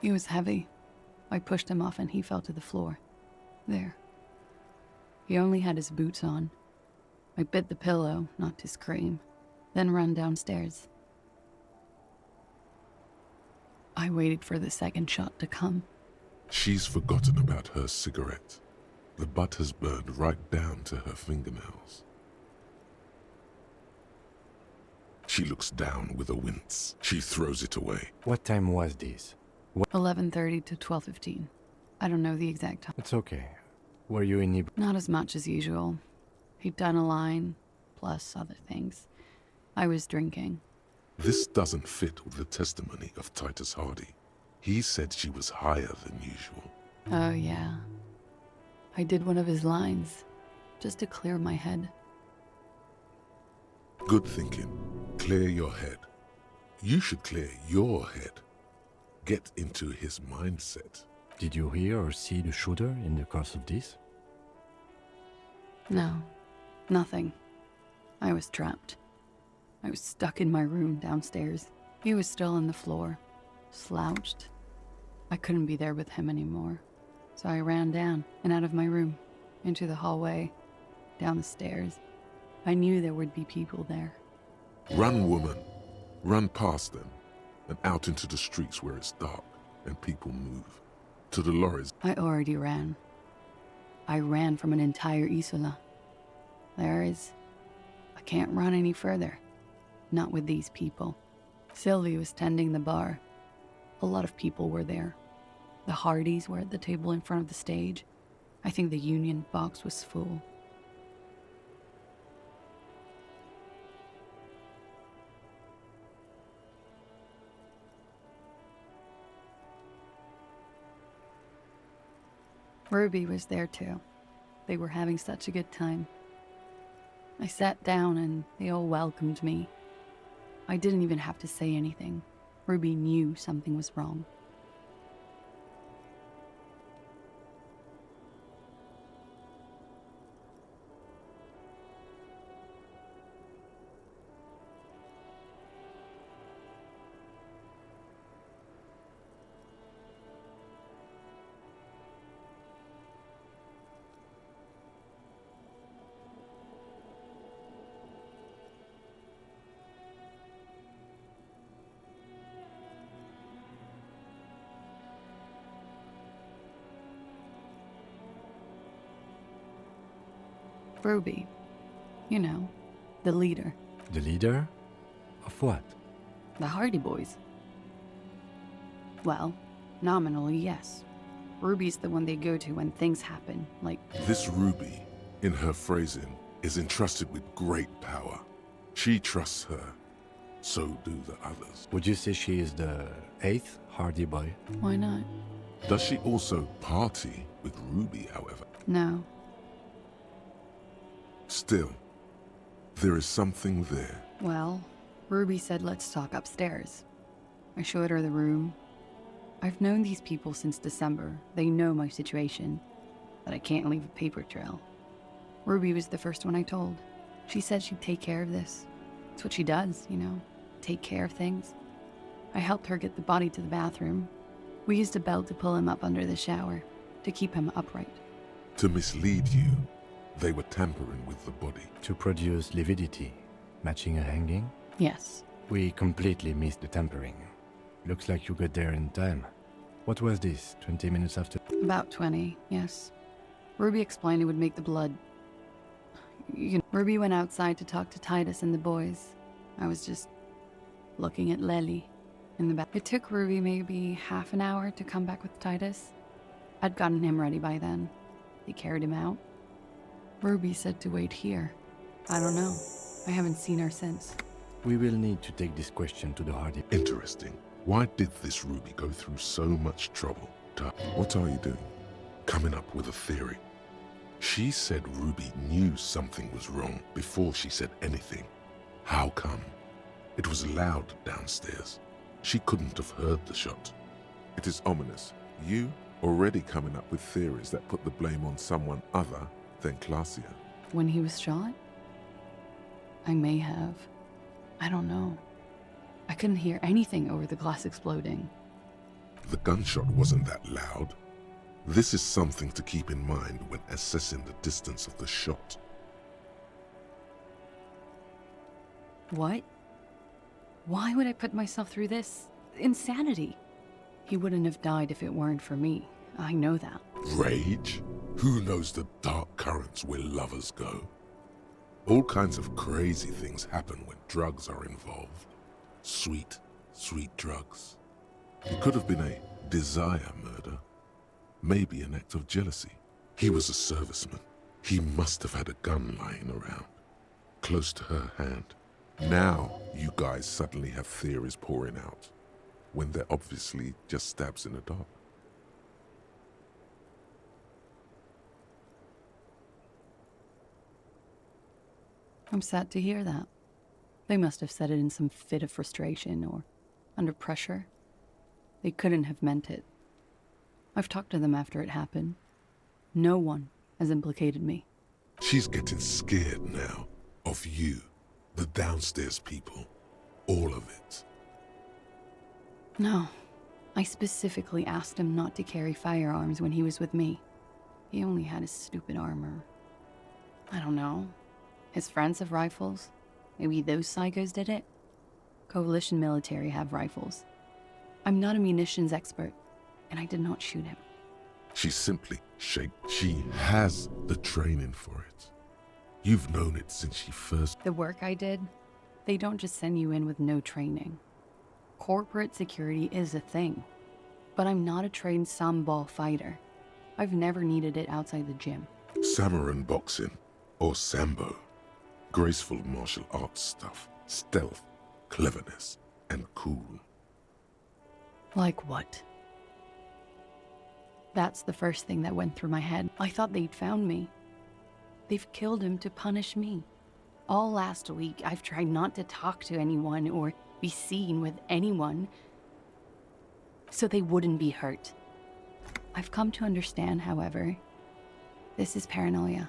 He was heavy. I pushed him off and he fell to the floor. There. He only had his boots on. I bit the pillow, not to scream, then ran downstairs. I waited for the second shot to come. She's forgotten about her cigarette. The butt has burned right down to her fingernails. She looks down with a wince. She throws it away. What time was this? 11:30 to 12:15. I don't know the exact time. It's okay. Were you in Not as much as usual. He'd done a line, plus other things. I was drinking. This doesn't fit with the testimony of Titus Hardy. He said she was higher than usual. Oh, yeah. I did one of his lines, just to clear my head. Good thinking. Clear your head. You should clear your head. Get into his mindset. Did you hear or see the shooter in the course of this? No, nothing. I was trapped. I was stuck in my room downstairs. He was still on the floor, slouched. I couldn't be there with him anymore. So I ran down and out of my room, into the hallway, down the stairs. I knew there would be people there. Run, woman. Run past them and out into the streets where it's dark and people move. To the lorries. I already ran. I ran from an entire Isola. I can't run any further. Not with these people. Sylvie was tending the bar. A lot of people were there. The Hardys were at the table in front of the stage. I think the Union box was full. Ruby was there too. They were having such a good time. I sat down and they all welcomed me. I didn't even have to say anything. Ruby knew something was wrong. Ruby. You know, the leader. The leader? Of what? The Hardy Boys. Well, nominally, yes. Ruby's the one they go to when things happen, like... This Ruby, in her phrasing, is entrusted with great power. She trusts her. So do the others. Would you say she is the 8th Hardy Boy? Why not? Does she also party with Ruby, however? No. Still, there is something there. Well, Ruby said let's talk upstairs. I showed her the room. I've known these people since December. They know my situation, that I can't leave a paper trail. Ruby was the first one I told. She said she'd take care of this. It's what she does, you know, take care of things. I helped her get the body to the bathroom. We used a belt to pull him up under the shower, to keep him upright. To mislead you, they were tampering with the body. To produce lividity, matching a hanging? Yes. We completely missed the tampering. Looks like you got there in time. What was this, 20 minutes after? About 20, yes. Ruby explained it would make the blood. Ruby went outside to talk to Titus and the boys. I was just looking at Lely in the back. It took Ruby maybe half an hour to come back with Titus. I'd gotten him ready by then. They carried him out. Ruby said to wait here. I don't know. I haven't seen her since. We will need to take this question to the Hardy. Interesting. Why did this Ruby go through so much trouble? What are you doing? Coming up with a theory. She said Ruby knew something was wrong before she said anything. How come? It was loud downstairs. She couldn't have heard the shot. It is ominous. You already coming up with theories that put the blame on someone other than Glacia. When he was shot? I may have. I don't know. I couldn't hear anything over the glass exploding. The gunshot wasn't that loud. This is something to keep in mind when assessing the distance of the shot. What? Why would I put myself through this? Insanity. He wouldn't have died if it weren't for me. I know that. Rage? Who knows the dark currents where lovers go? All kinds of crazy things happen when drugs are involved. Sweet, sweet drugs. It could have been a desire murder. Maybe an act of jealousy. He was a serviceman. He must have had a gun lying around, close to her hand. Now you guys suddenly have theories pouring out, when they're obviously just stabs in the dark. I'm sad to hear that. They must have said it in some fit of frustration or under pressure. They couldn't have meant it. I've talked to them after it happened. No one has implicated me. She's getting scared now of you, the downstairs people, all of it. No, I specifically asked him not to carry firearms when he was with me. He only had his stupid armor. I don't know. His friends have rifles. Maybe those psychos did it? Coalition military have rifles. I'm not a munitions expert, and I did not shoot him. She's simply shaped. She has the training for it. You've known it since she first... The work I did, they don't just send you in with no training. Corporate security is a thing, but I'm not a trained sambal fighter. I've never needed it outside the gym. Samurai boxing, or sambo. Graceful martial arts stuff, stealth, cleverness, and cool. Like what? That's the first thing that went through my head. I thought they'd found me. They've killed him to punish me. All last week, I've tried not to talk to anyone or be seen with anyone so they wouldn't be hurt. I've come to understand, however, this is paranoia.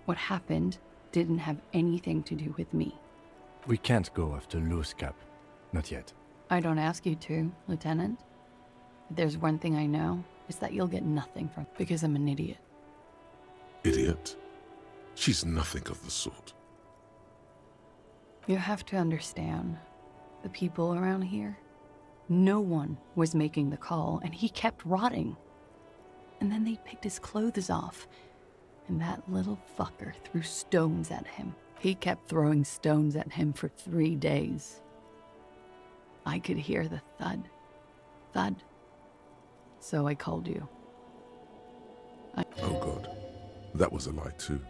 What happened didn't have anything to do with me. We can't go after loose cap. Not yet. I don't ask you to, Lieutenant. If there's one thing I know, it's that you'll get nothing from it because I'm an idiot. Idiot? She's nothing of the sort. You have to understand, the people around here, no one was making the call, and he kept rotting. And then they picked his clothes off, and that little fucker threw stones at him. He kept throwing stones at him for 3 days. I could hear the thud. Thud. So I called you. Oh God, that was a lie too.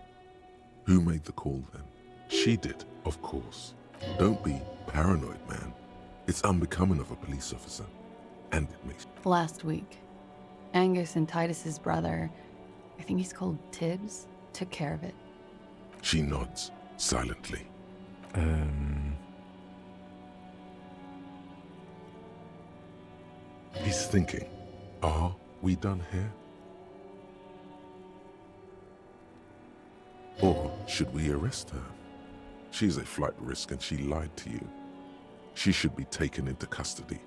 Who made the call then? She did, of course. Don't be paranoid, man. It's unbecoming of a police officer. And it makes... Last week, Angus and Titus's brother, I think he's called Tibbs, took care of it. She nods, silently. He's thinking, are we done here? Or should we arrest her? She's a flight risk and she lied to you. She should be taken into custody.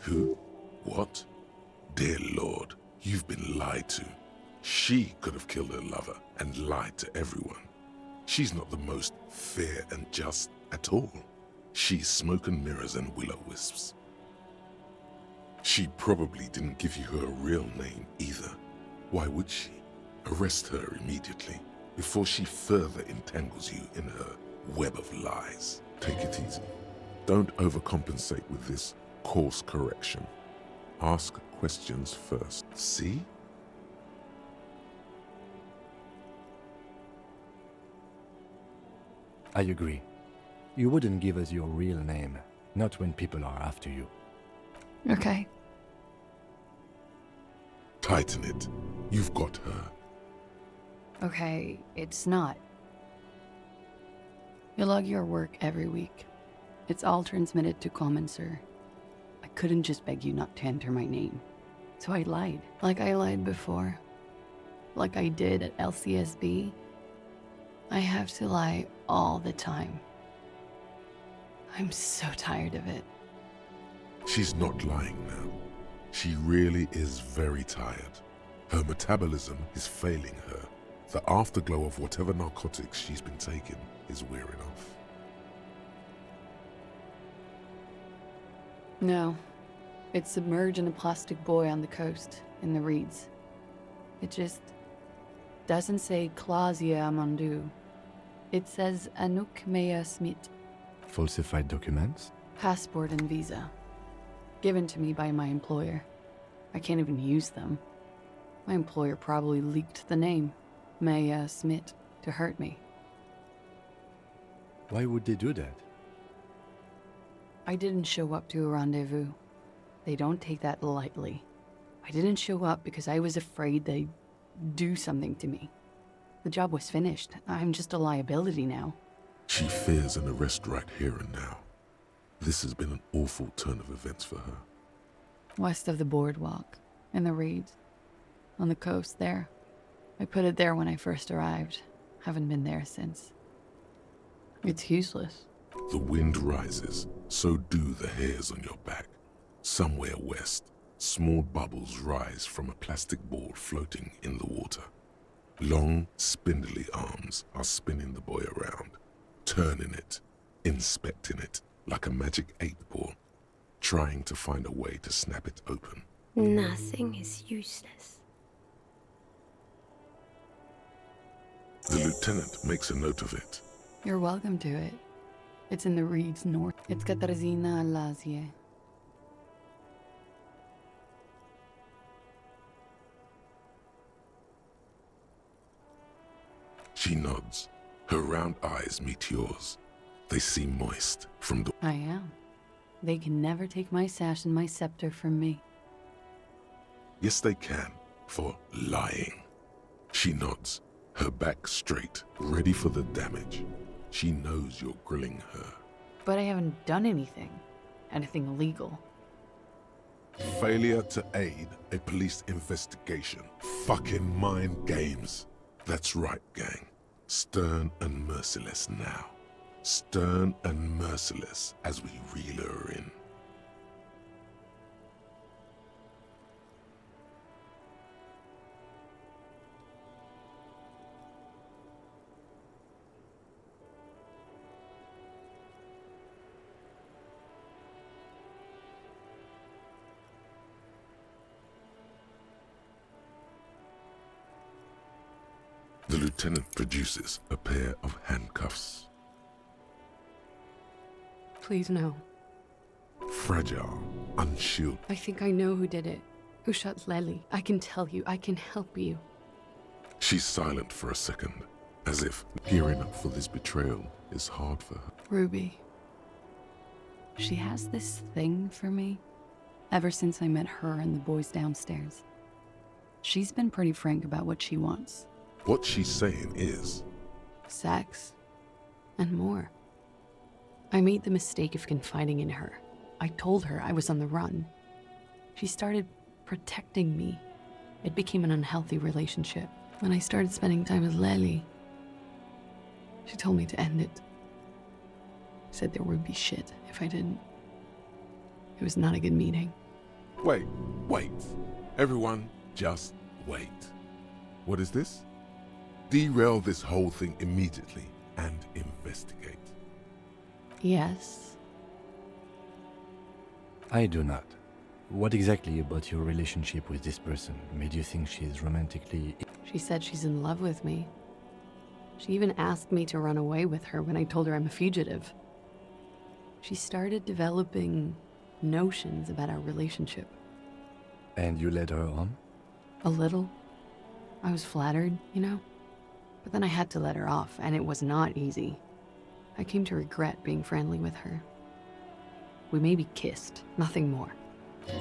Who? What? Dear Lord, you've been lied to. She could have killed her lover and lied to everyone. She's not the most fair and just at all. She's smoke and mirrors and will-o-wisps. She probably didn't give you her real name either. Why would she? Arrest her immediately, before she further entangles you in her web of lies. Take it easy. Don't overcompensate with this course correction. Ask questions first. See? I agree. You wouldn't give us your real name, not when people are after you. Okay. Tighten it. You've got her. Okay, it's not. You log your work every week. It's all transmitted to Common, sir. I couldn't just beg you not to enter my name. So I lied. Like I lied before. Like I did at LCSB. I have to lie all the time. I'm so tired of it. She's not lying now. She really is very tired. Her metabolism is failing her. The afterglow of whatever narcotics she's been taking is wearing off. No. It's submerged in a plastic buoy on the coast, in the reeds. It just doesn't say Clausia Amandu. It says Anouk Mea Smith. Falsified documents? Passport and visa. Given to me by my employer. I can't even use them. My employer probably leaked the name, Mea Smith, to hurt me. Why would they do that? I didn't show up to a rendezvous. They don't take that lightly. I didn't show up because I was afraid they'd do something to me. The job was finished. I'm just a liability now. She fears an arrest right here and now. This has been an awful turn of events for her. West of the boardwalk, in the reeds, on the coast there. I put it there when I first arrived. Haven't been there since. It's useless. The wind rises, so do the hairs on your back. Somewhere west, small bubbles rise from a plastic ball floating in the water. Long, spindly arms are spinning the buoy around, turning it, inspecting it like a magic 8-ball, trying to find a way to snap it open. Nothing is useless. The lieutenant makes a note of it. You're welcome to it. It's in the reeds north. It's Katarzyna Lazie. She nods. Her round eyes meet yours. They seem moist from the... I am. They can never take my sash and my scepter from me. Yes, they can, for lying. She nods, her back straight, ready for the damage. She knows you're grilling her. But I haven't done anything. Anything illegal. Failure to aid a police investigation. Fucking mind games. That's right, gang. Stern and merciless now. Stern and merciless as we reel her in. The lieutenant produces a pair of handcuffs. Please no. Fragile, unshielded. I think I know who did it. Who shot Lely. I can tell you. I can help you. She's silent for a second, as if gearing up for this betrayal is hard for her. Ruby. She has this thing for me. Ever since I met her and the boys downstairs. She's been pretty frank about what she wants. What she's saying is... sex. And more. I made the mistake of confiding in her. I told her I was on the run. She started protecting me. It became an unhealthy relationship. When I started spending time with Lely, she told me to end it. Said there would be shit if I didn't. It was not a good meeting. Wait. Everyone, just wait. What is this? Derail this whole thing immediately and investigate. Yes. I do not. What exactly about your relationship with this person made you think she's romantically... She said she's in love with me. She even asked me to run away with her when I told her I'm a fugitive. She started developing notions about our relationship. And you led her on? A little. I was flattered, you know? But then I had to let her off, and it was not easy. I came to regret being friendly with her. We maybe kissed, nothing more.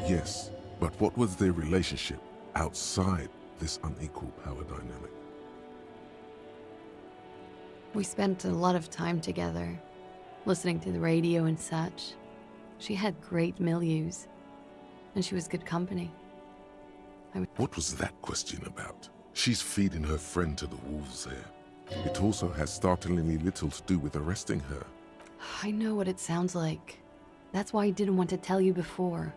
Yes, but what was their relationship outside this unequal power dynamic? We spent a lot of time together, listening to the radio and such. She had great milieus, and she was good company. What was that question about? She's feeding her friend to the wolves here. It also has startlingly little to do with arresting her. I know what it sounds like. That's why I didn't want to tell you before.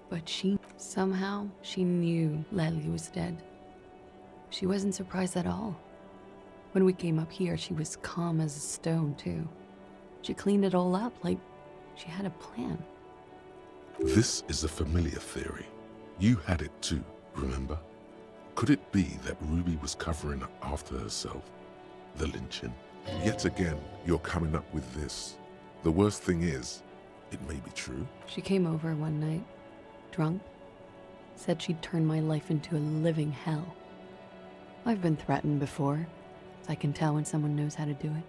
But somehow, she knew Lely was dead. She wasn't surprised at all. When we came up here, she was calm as a stone, too. She cleaned it all up like she had a plan. This is a familiar theory. You had it too, remember? Could it be that Ruby was covering up after herself? The lynching? Yet again, you're coming up with this. The worst thing is, it may be true. She came over one night, drunk, said she'd turn my life into a living hell. I've been threatened before, so I can tell when someone knows how to do it.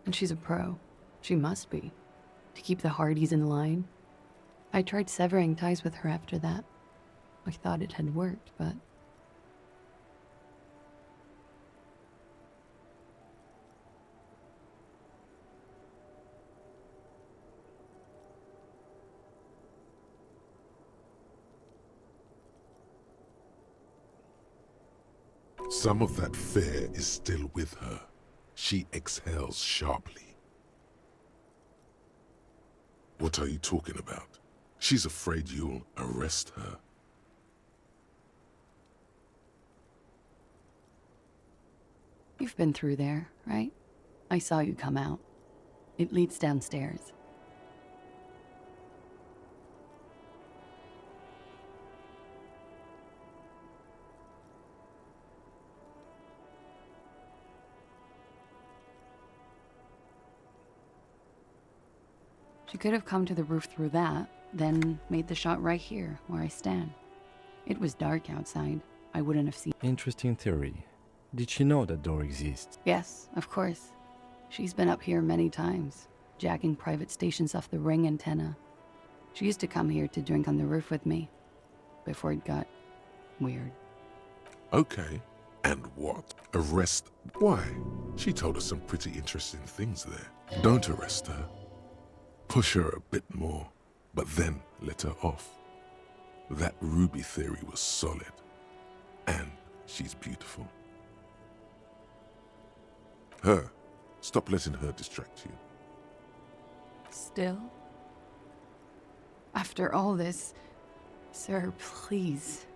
And she's a pro. She must be. To keep the Hardys in line. I tried severing ties with her after that. I thought it had worked, but... Some of that fear is still with her. She exhales sharply. What are you talking about? She's afraid you'll arrest her. You've been through there, right? I saw you come out. It leads downstairs. She could have come to the roof through that, then made the shot right here, where I stand. It was dark outside. I wouldn't have seen. Interesting theory. Did she know that door exists? Yes, of course. She's been up here many times, jacking private stations off the ring antenna. She used to come here to drink on the roof with me, before it got weird. Okay, and what? Arrest? Why? She told us some pretty interesting things there. Don't arrest her. Push her a bit more, but then let her off. That Ruby theory was solid. And she's beautiful. Her. Stop letting her distract you. Still? After all this, sir, please.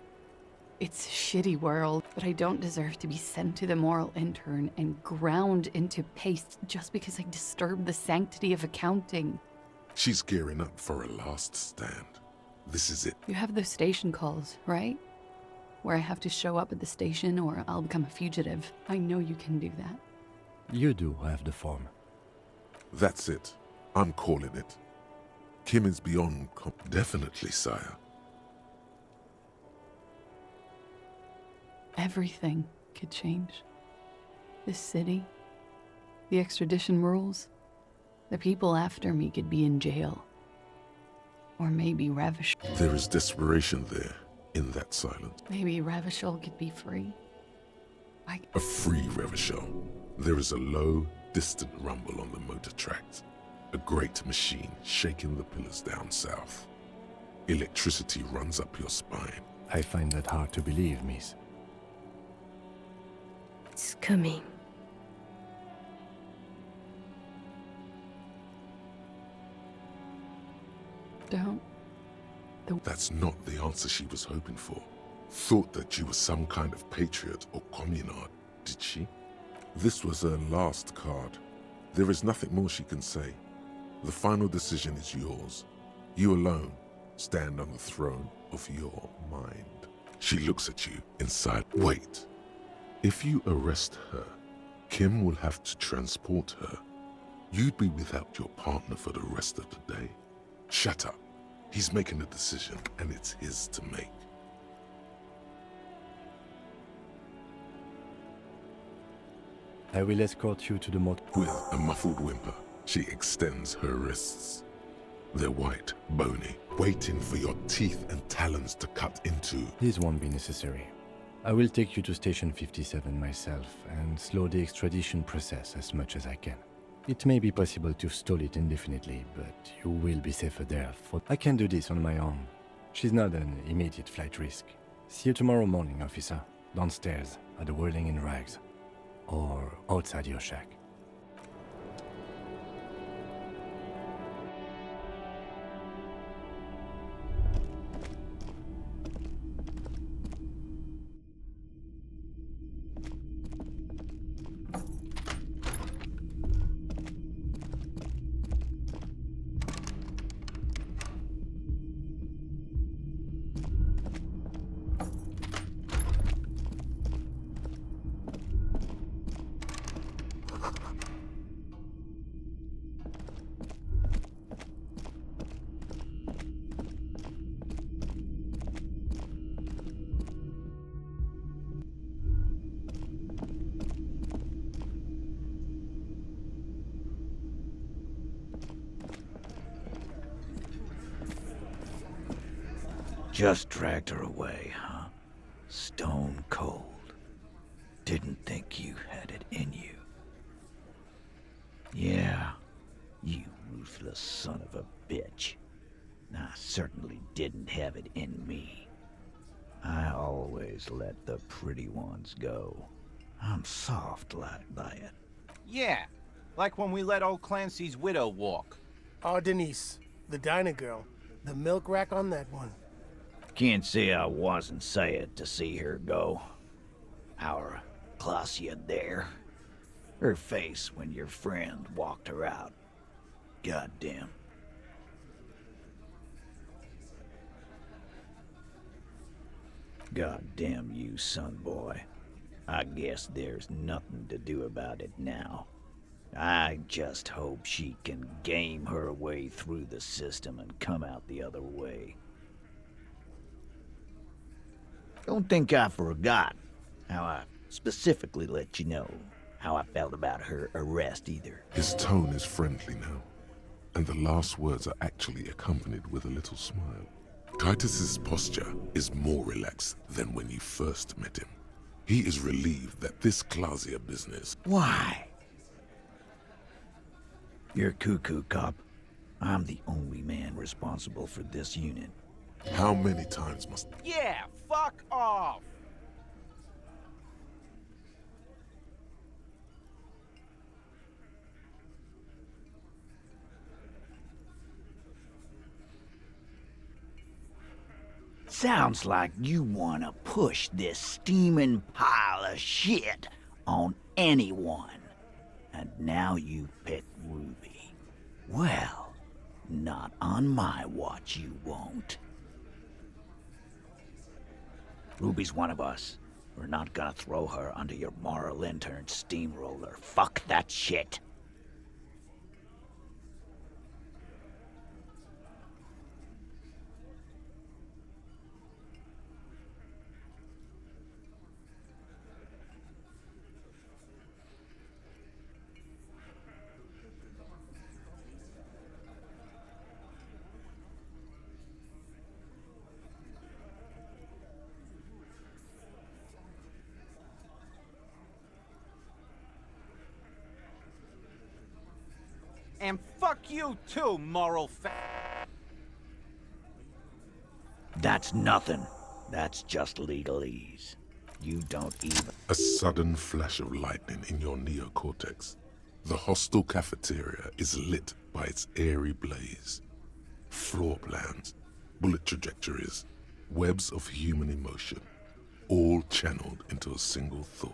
It's a shitty world, but I don't deserve to be sent to the moral intern and ground into paste just because I disturbed the sanctity of accounting. She's gearing up for a last stand. This is it. You have those station calls, right? Where I have to show up at the station or I'll become a fugitive. I know you can do that. You do have the form. That's it. I'm calling it. Kim is beyond definitely, sire. Everything could change. This city, the extradition rules, the people after me could be in jail. Or maybe Ravishol. There is desperation there, in that silence. Maybe Ravishol could be free. A free Ravishol. There is a low, distant rumble on the motor tracks. a great machine shaking the pillars down south. Electricity runs up your spine. I find that hard to believe, miss. It's coming. Don't. That's not the answer she was hoping for. Thought that you were some kind of patriot or communard, did she? This was her last card. There is nothing more she can say. The final decision is yours. You alone stand on the throne of your mind. She looks at you inside. Wait. If you arrest her, Kim will have to transport her. You'd be without your partner for the rest of the day. Shut up. He's making a decision, and it's his to make. I will escort you to the motor. With a muffled whimper, she extends her wrists. They're white, bony, waiting for your teeth and talons to cut into. This won't be necessary. I will take you to Station 57 myself and slow the extradition process as much as I can. It may be possible to stall it indefinitely, but you will be safer there. I can do this on my own. She's not an immediate flight risk. See you tomorrow morning, officer. Downstairs, at the Whirling in Rags. Or outside your shack. Just dragged her away, huh? Stone cold. Didn't think you had it in you. Yeah, you ruthless son of a bitch. I certainly didn't have it in me. I always let the pretty ones go. I'm soft like that. Yeah, like when we let old Clancy's widow walk. Oh, Denise, the diner girl. The milk rack on that one. Can't say I wasn't sad to see her go. Our Clausia there. Her face when your friend walked her out. Goddamn. Goddamn you, son boy. I guess there's nothing to do about it now. I just hope she can game her way through the system and come out the other way. Don't think I forgot how I specifically let you know how I felt about her arrest either. His tone is friendly now, and the last words are actually accompanied with a little smile. Titus's posture is more relaxed than when you first met him. He is relieved that this Clausia business... Why? You're cuckoo, cop. I'm the only man responsible for this unit. How many times must... Yeah, fuck off! Sounds like you want to push this steaming pile of shit on anyone. And now you pick Ruby. Well, not on my watch you won't. Ruby's one of us. We're not gonna throw her under your moral intern steamroller. Fuck that shit. you too, moral That's nothing. That's just legalese. You don't even... A sudden flash of lightning in your neocortex. The hostel cafeteria is lit by its airy blaze. Floor plans, bullet trajectories, webs of human emotion, all channeled into a single thought.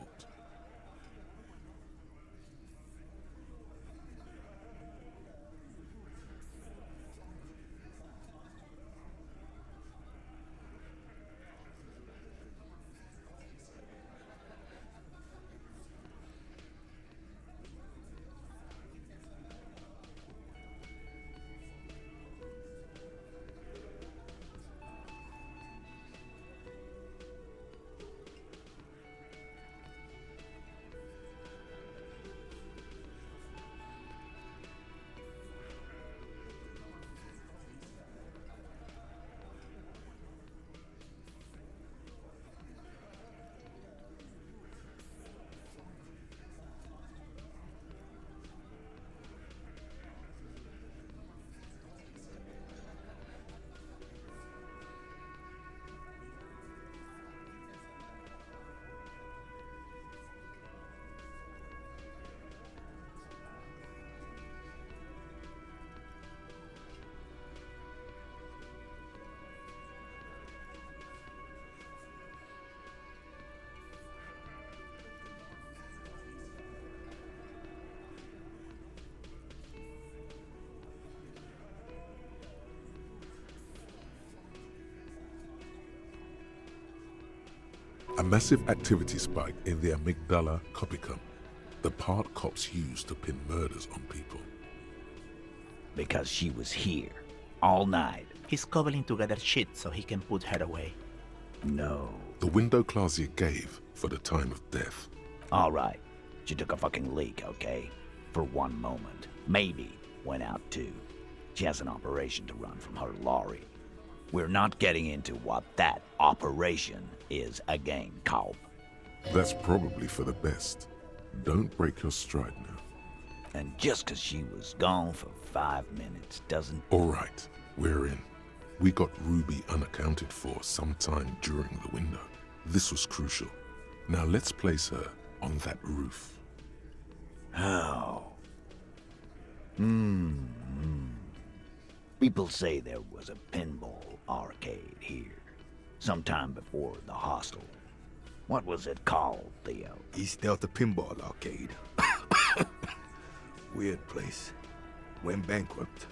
A massive activity spike in the amygdala copicum, the part cops use to pin murders on people. Because she was here, all night. He's cobbling together shit so he can put her away. No. The window Clausia gave for the time of death. All right. She took a fucking leak, okay? For one moment. Maybe went out too. She has an operation to run from her lorry. We're not getting into what that operation is again, Culp. That's probably for the best. Don't break your stride now. And just 'cause she was gone for 5 minutes doesn't... All right, we're in. We got Ruby unaccounted for sometime during the window. This was crucial. Now let's place her on that roof. How? People say there was a pinball arcade here, sometime before the hostel. What was it called, Theo? East Delta Pinball Arcade. Weird place. Went bankrupt.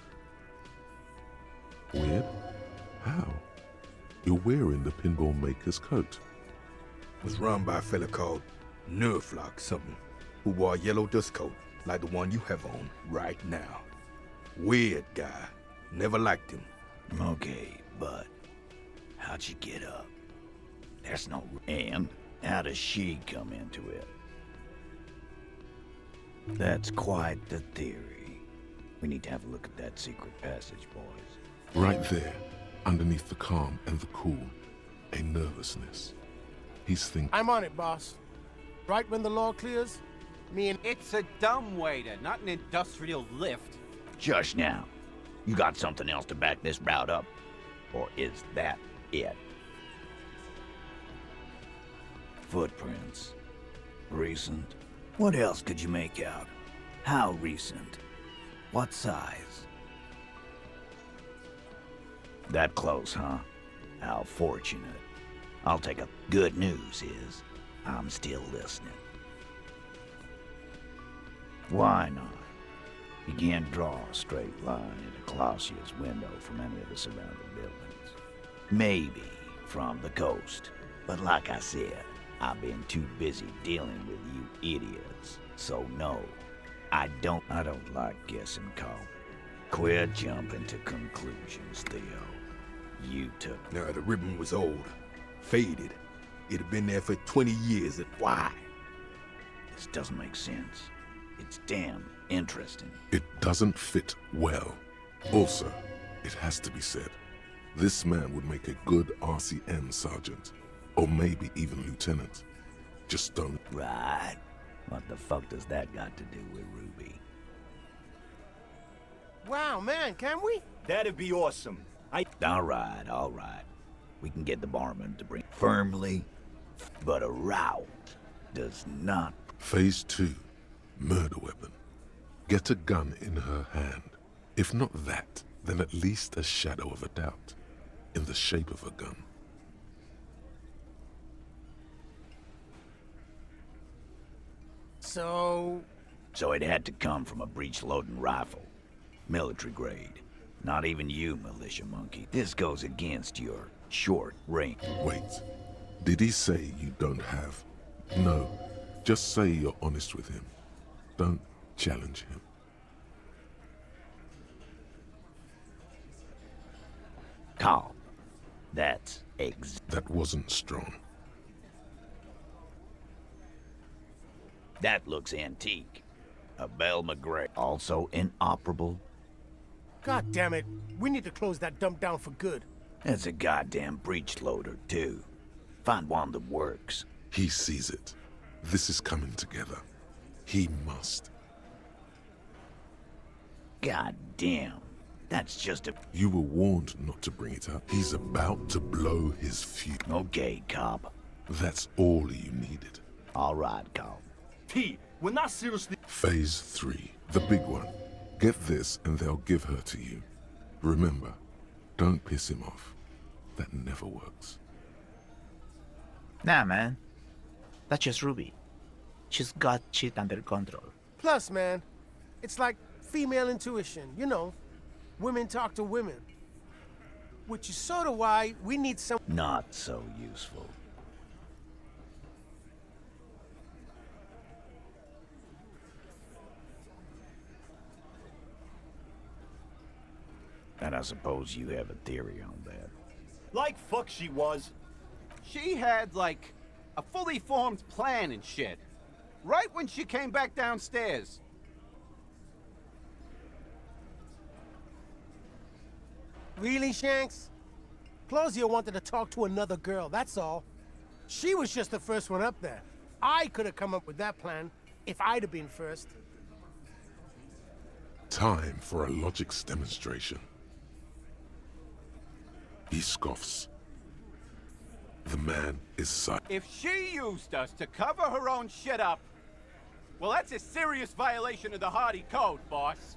Weird? How? You're wearing the pinball maker's coat. Was run by a fella called Nerflock something, who wore a yellow dust coat like the one you have on right now. Weird guy. Never liked him. Okay, but how'd she get up? There's no... And how does she come into it? That's quite the theory. We need to have a look at that secret passage, boys. Right there, underneath the calm and the cool, a nervousness. He's thinking... I'm on it, boss. Right when the law clears, me and... It's a dumbwaiter, not an industrial lift. Shush now. You got something else to back this route up? Or is that it? Footprints. Recent. What else could you make out? How recent? What size? That close, huh? How fortunate. I'll take a good news is, I'm still listening. Why not? You can't draw a straight line into Clausia's window from any of the surrounding buildings. Maybe from the coast, but like I said, I've been too busy dealing with you idiots. So no, I don't like guessing, Culp. Quit jumping to conclusions, Theo. You took... Now, the ribbon was old, faded. It had been there for 20 years. Why? This doesn't make sense. It's damn interesting. It doesn't fit well. Also, it has to be said, this man would make a good RCN sergeant, or maybe even lieutenant. Just don't... Right. What the fuck does that got to do with Ruby? Wow, man, can we? That'd be awesome. All right, all right. We can get the barman to bring firmly, but a row does not. Phase 2. Murder weapon. Get a gun in her hand. If not that, then at least a shadow of a doubt. In the shape of a gun. So it had to come from a breech-loading rifle. Military grade. Not even you, militia monkey. This goes against your short range. Wait. Did he say you don't have? No. Just say you're honest with him. Don't challenge him. Calm. That wasn't strong. That looks antique. A Belle McGray. Also inoperable. God damn it. We need to close that dump down for good. That's a goddamn breech loader, too. Find one that works. He sees it. This is coming together. He must. God damn. That's just a... You were warned not to bring it up. He's about to blow his fuse. Okay, cop. That's all you needed. All right, cop. T, we're not seriously... Phase 3. The big one. Get this and they'll give her to you. Remember, don't piss him off. That never works. Nah, man. That's just Ruby. She's got shit under control. Plus, man, it's like female intuition, you know. Women talk to women. Which is sort of why we need some... Not so useful. And I suppose you have a theory on that. Like fuck she was. She had, like, a fully formed plan and shit. Right when she came back downstairs. Really, Shanks? Closio wanted to talk to another girl, that's all. She was just the first one up there. I could have come up with that plan if I'd have been first. Time for a logics demonstration. He scoffs. The man is silent. If she used us to cover her own shit up, well, that's a serious violation of the Hardy Code, boss.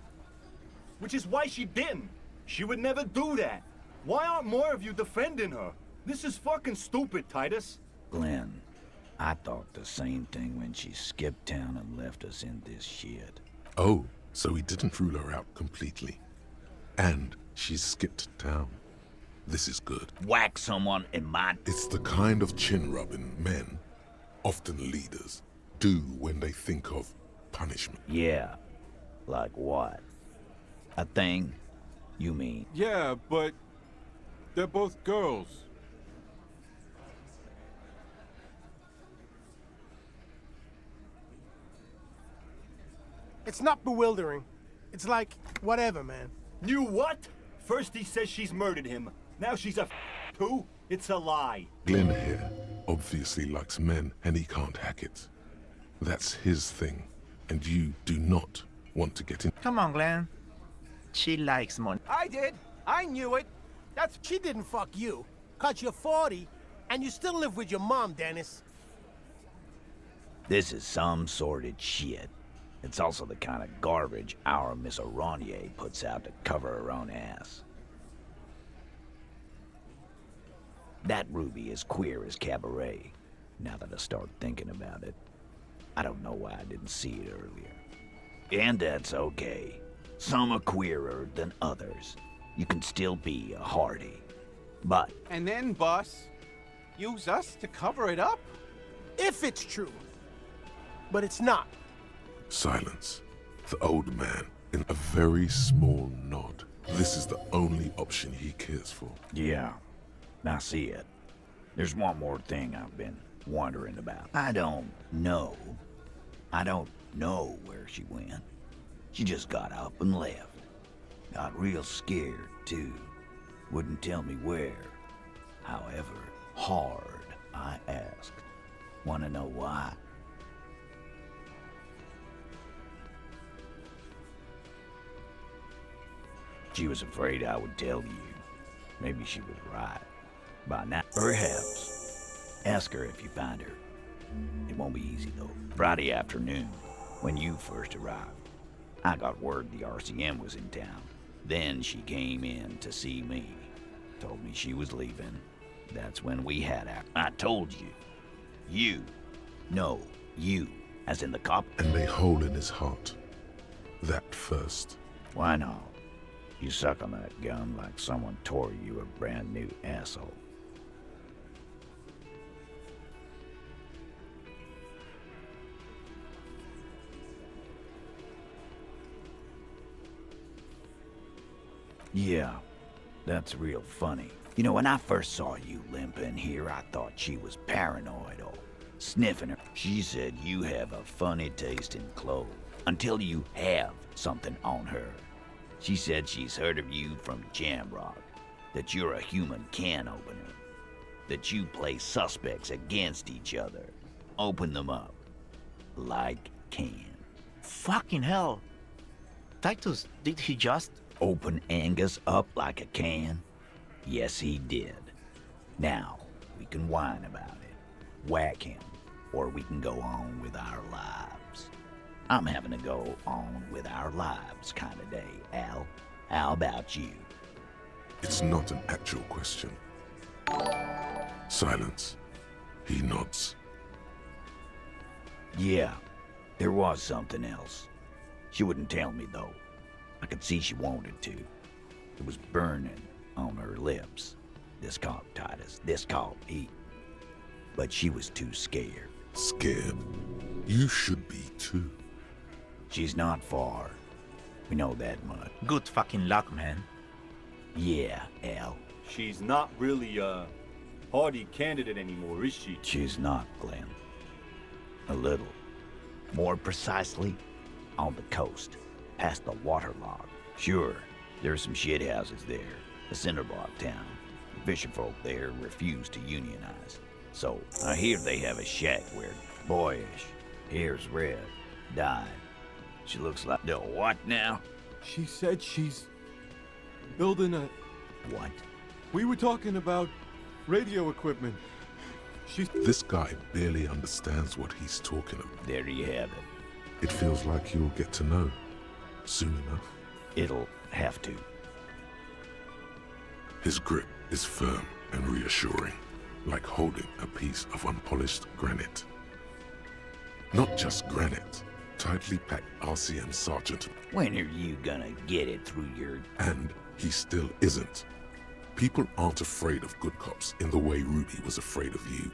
Which is why she didn't. She would never do that. Why aren't more of you defending her? This is fucking stupid, Titus. Glenn, I thought the same thing when she skipped town and left us in this shit. Oh, so he didn't rule her out completely. And she skipped town. This is good. Whack someone in my... It's the kind of chin-rubbing men, often leaders, do when they think of punishment. Yeah. Like what? A thing? You mean? Yeah, but they're both girls. It's not bewildering. It's like, whatever, man. You what? First he says she's murdered him. Now she's a too? It's a lie. Glenn here obviously likes men and he can't hack it. That's his thing. And you do not want to get in. Come on, Glenn. She likes money. I did. I knew it. That's... She didn't fuck you. 'Cause you're 40, and you still live with your mom, Dennis. This is some sordid shit. It's also the kind of garbage our Miss Aronier puts out to cover her own ass. That Ruby is queer as cabaret, now that I start thinking about it. I don't know why I didn't see it earlier. And that's okay. Some are queerer than others. You can still be a Hardy. But... And then, boss, use us to cover it up? If it's true. But it's not. Silence. The old man, in a very small nod. This is the only option he cares for. Yeah, I see it. There's one more thing I've been wondering about. I don't know where she went. She just got up and left. Got real scared, too. Wouldn't tell me where. However hard I asked. Wanna know why? She was afraid I would tell you. Maybe she was right. By now, perhaps. Ask her if you find her. It won't be easy, though. Friday afternoon, when you first arrived, I got word the RCM was in town. Then she came in to see me. Told me she was leaving. That's when we had her. I told you. You. No, you. As in the cop. And a hole in his heart. That first. Why not? You suck on that gun like someone tore you a brand new asshole. Yeah, that's real funny. You know, when I first saw you limping here, I thought she was paranoid or sniffing her. She said you have a funny taste in clothes until you have something on her. She said she's heard of you from Jamrock, that you're a human can opener, that you play suspects against each other, open them up like can. Fucking hell. Titus, did he just... Open Angus up like a can? Yes, he did. Now, we can whine about it, whack him, or we can go on with our lives. I'm having a go on with our lives kind of day, Al. How about you? It's not an actual question. Silence. He nods. Yeah, there was something else. She wouldn't tell me, though. I could see she wanted to. It was burning on her lips. This called Titus, this called Pete. But she was too scared. Scared? You should be too. She's not far. We know that much. Good fucking luck, man. Yeah, Al. She's not really a hardy candidate anymore, is she? She's not, Glenn. A little. More precisely, on the coast, past the waterlogged. Sure, there's some shit houses there, a cinder block town. The fisherfolk there refuse to unionize. So, I hear they have a shack where boyish, hair's red, dyed. She looks like the what now? She said she's building a... What? We were talking about radio equipment. This guy barely understands what he's talking about. There you have it. It feels like you'll get to know soon enough. It'll have to. His grip is firm and reassuring, like holding a piece of unpolished granite. Not just granite, tightly packed RCM sergeant. When are you gonna get it through your... And he still isn't. People aren't afraid of good cops in the way Ruby was afraid of you.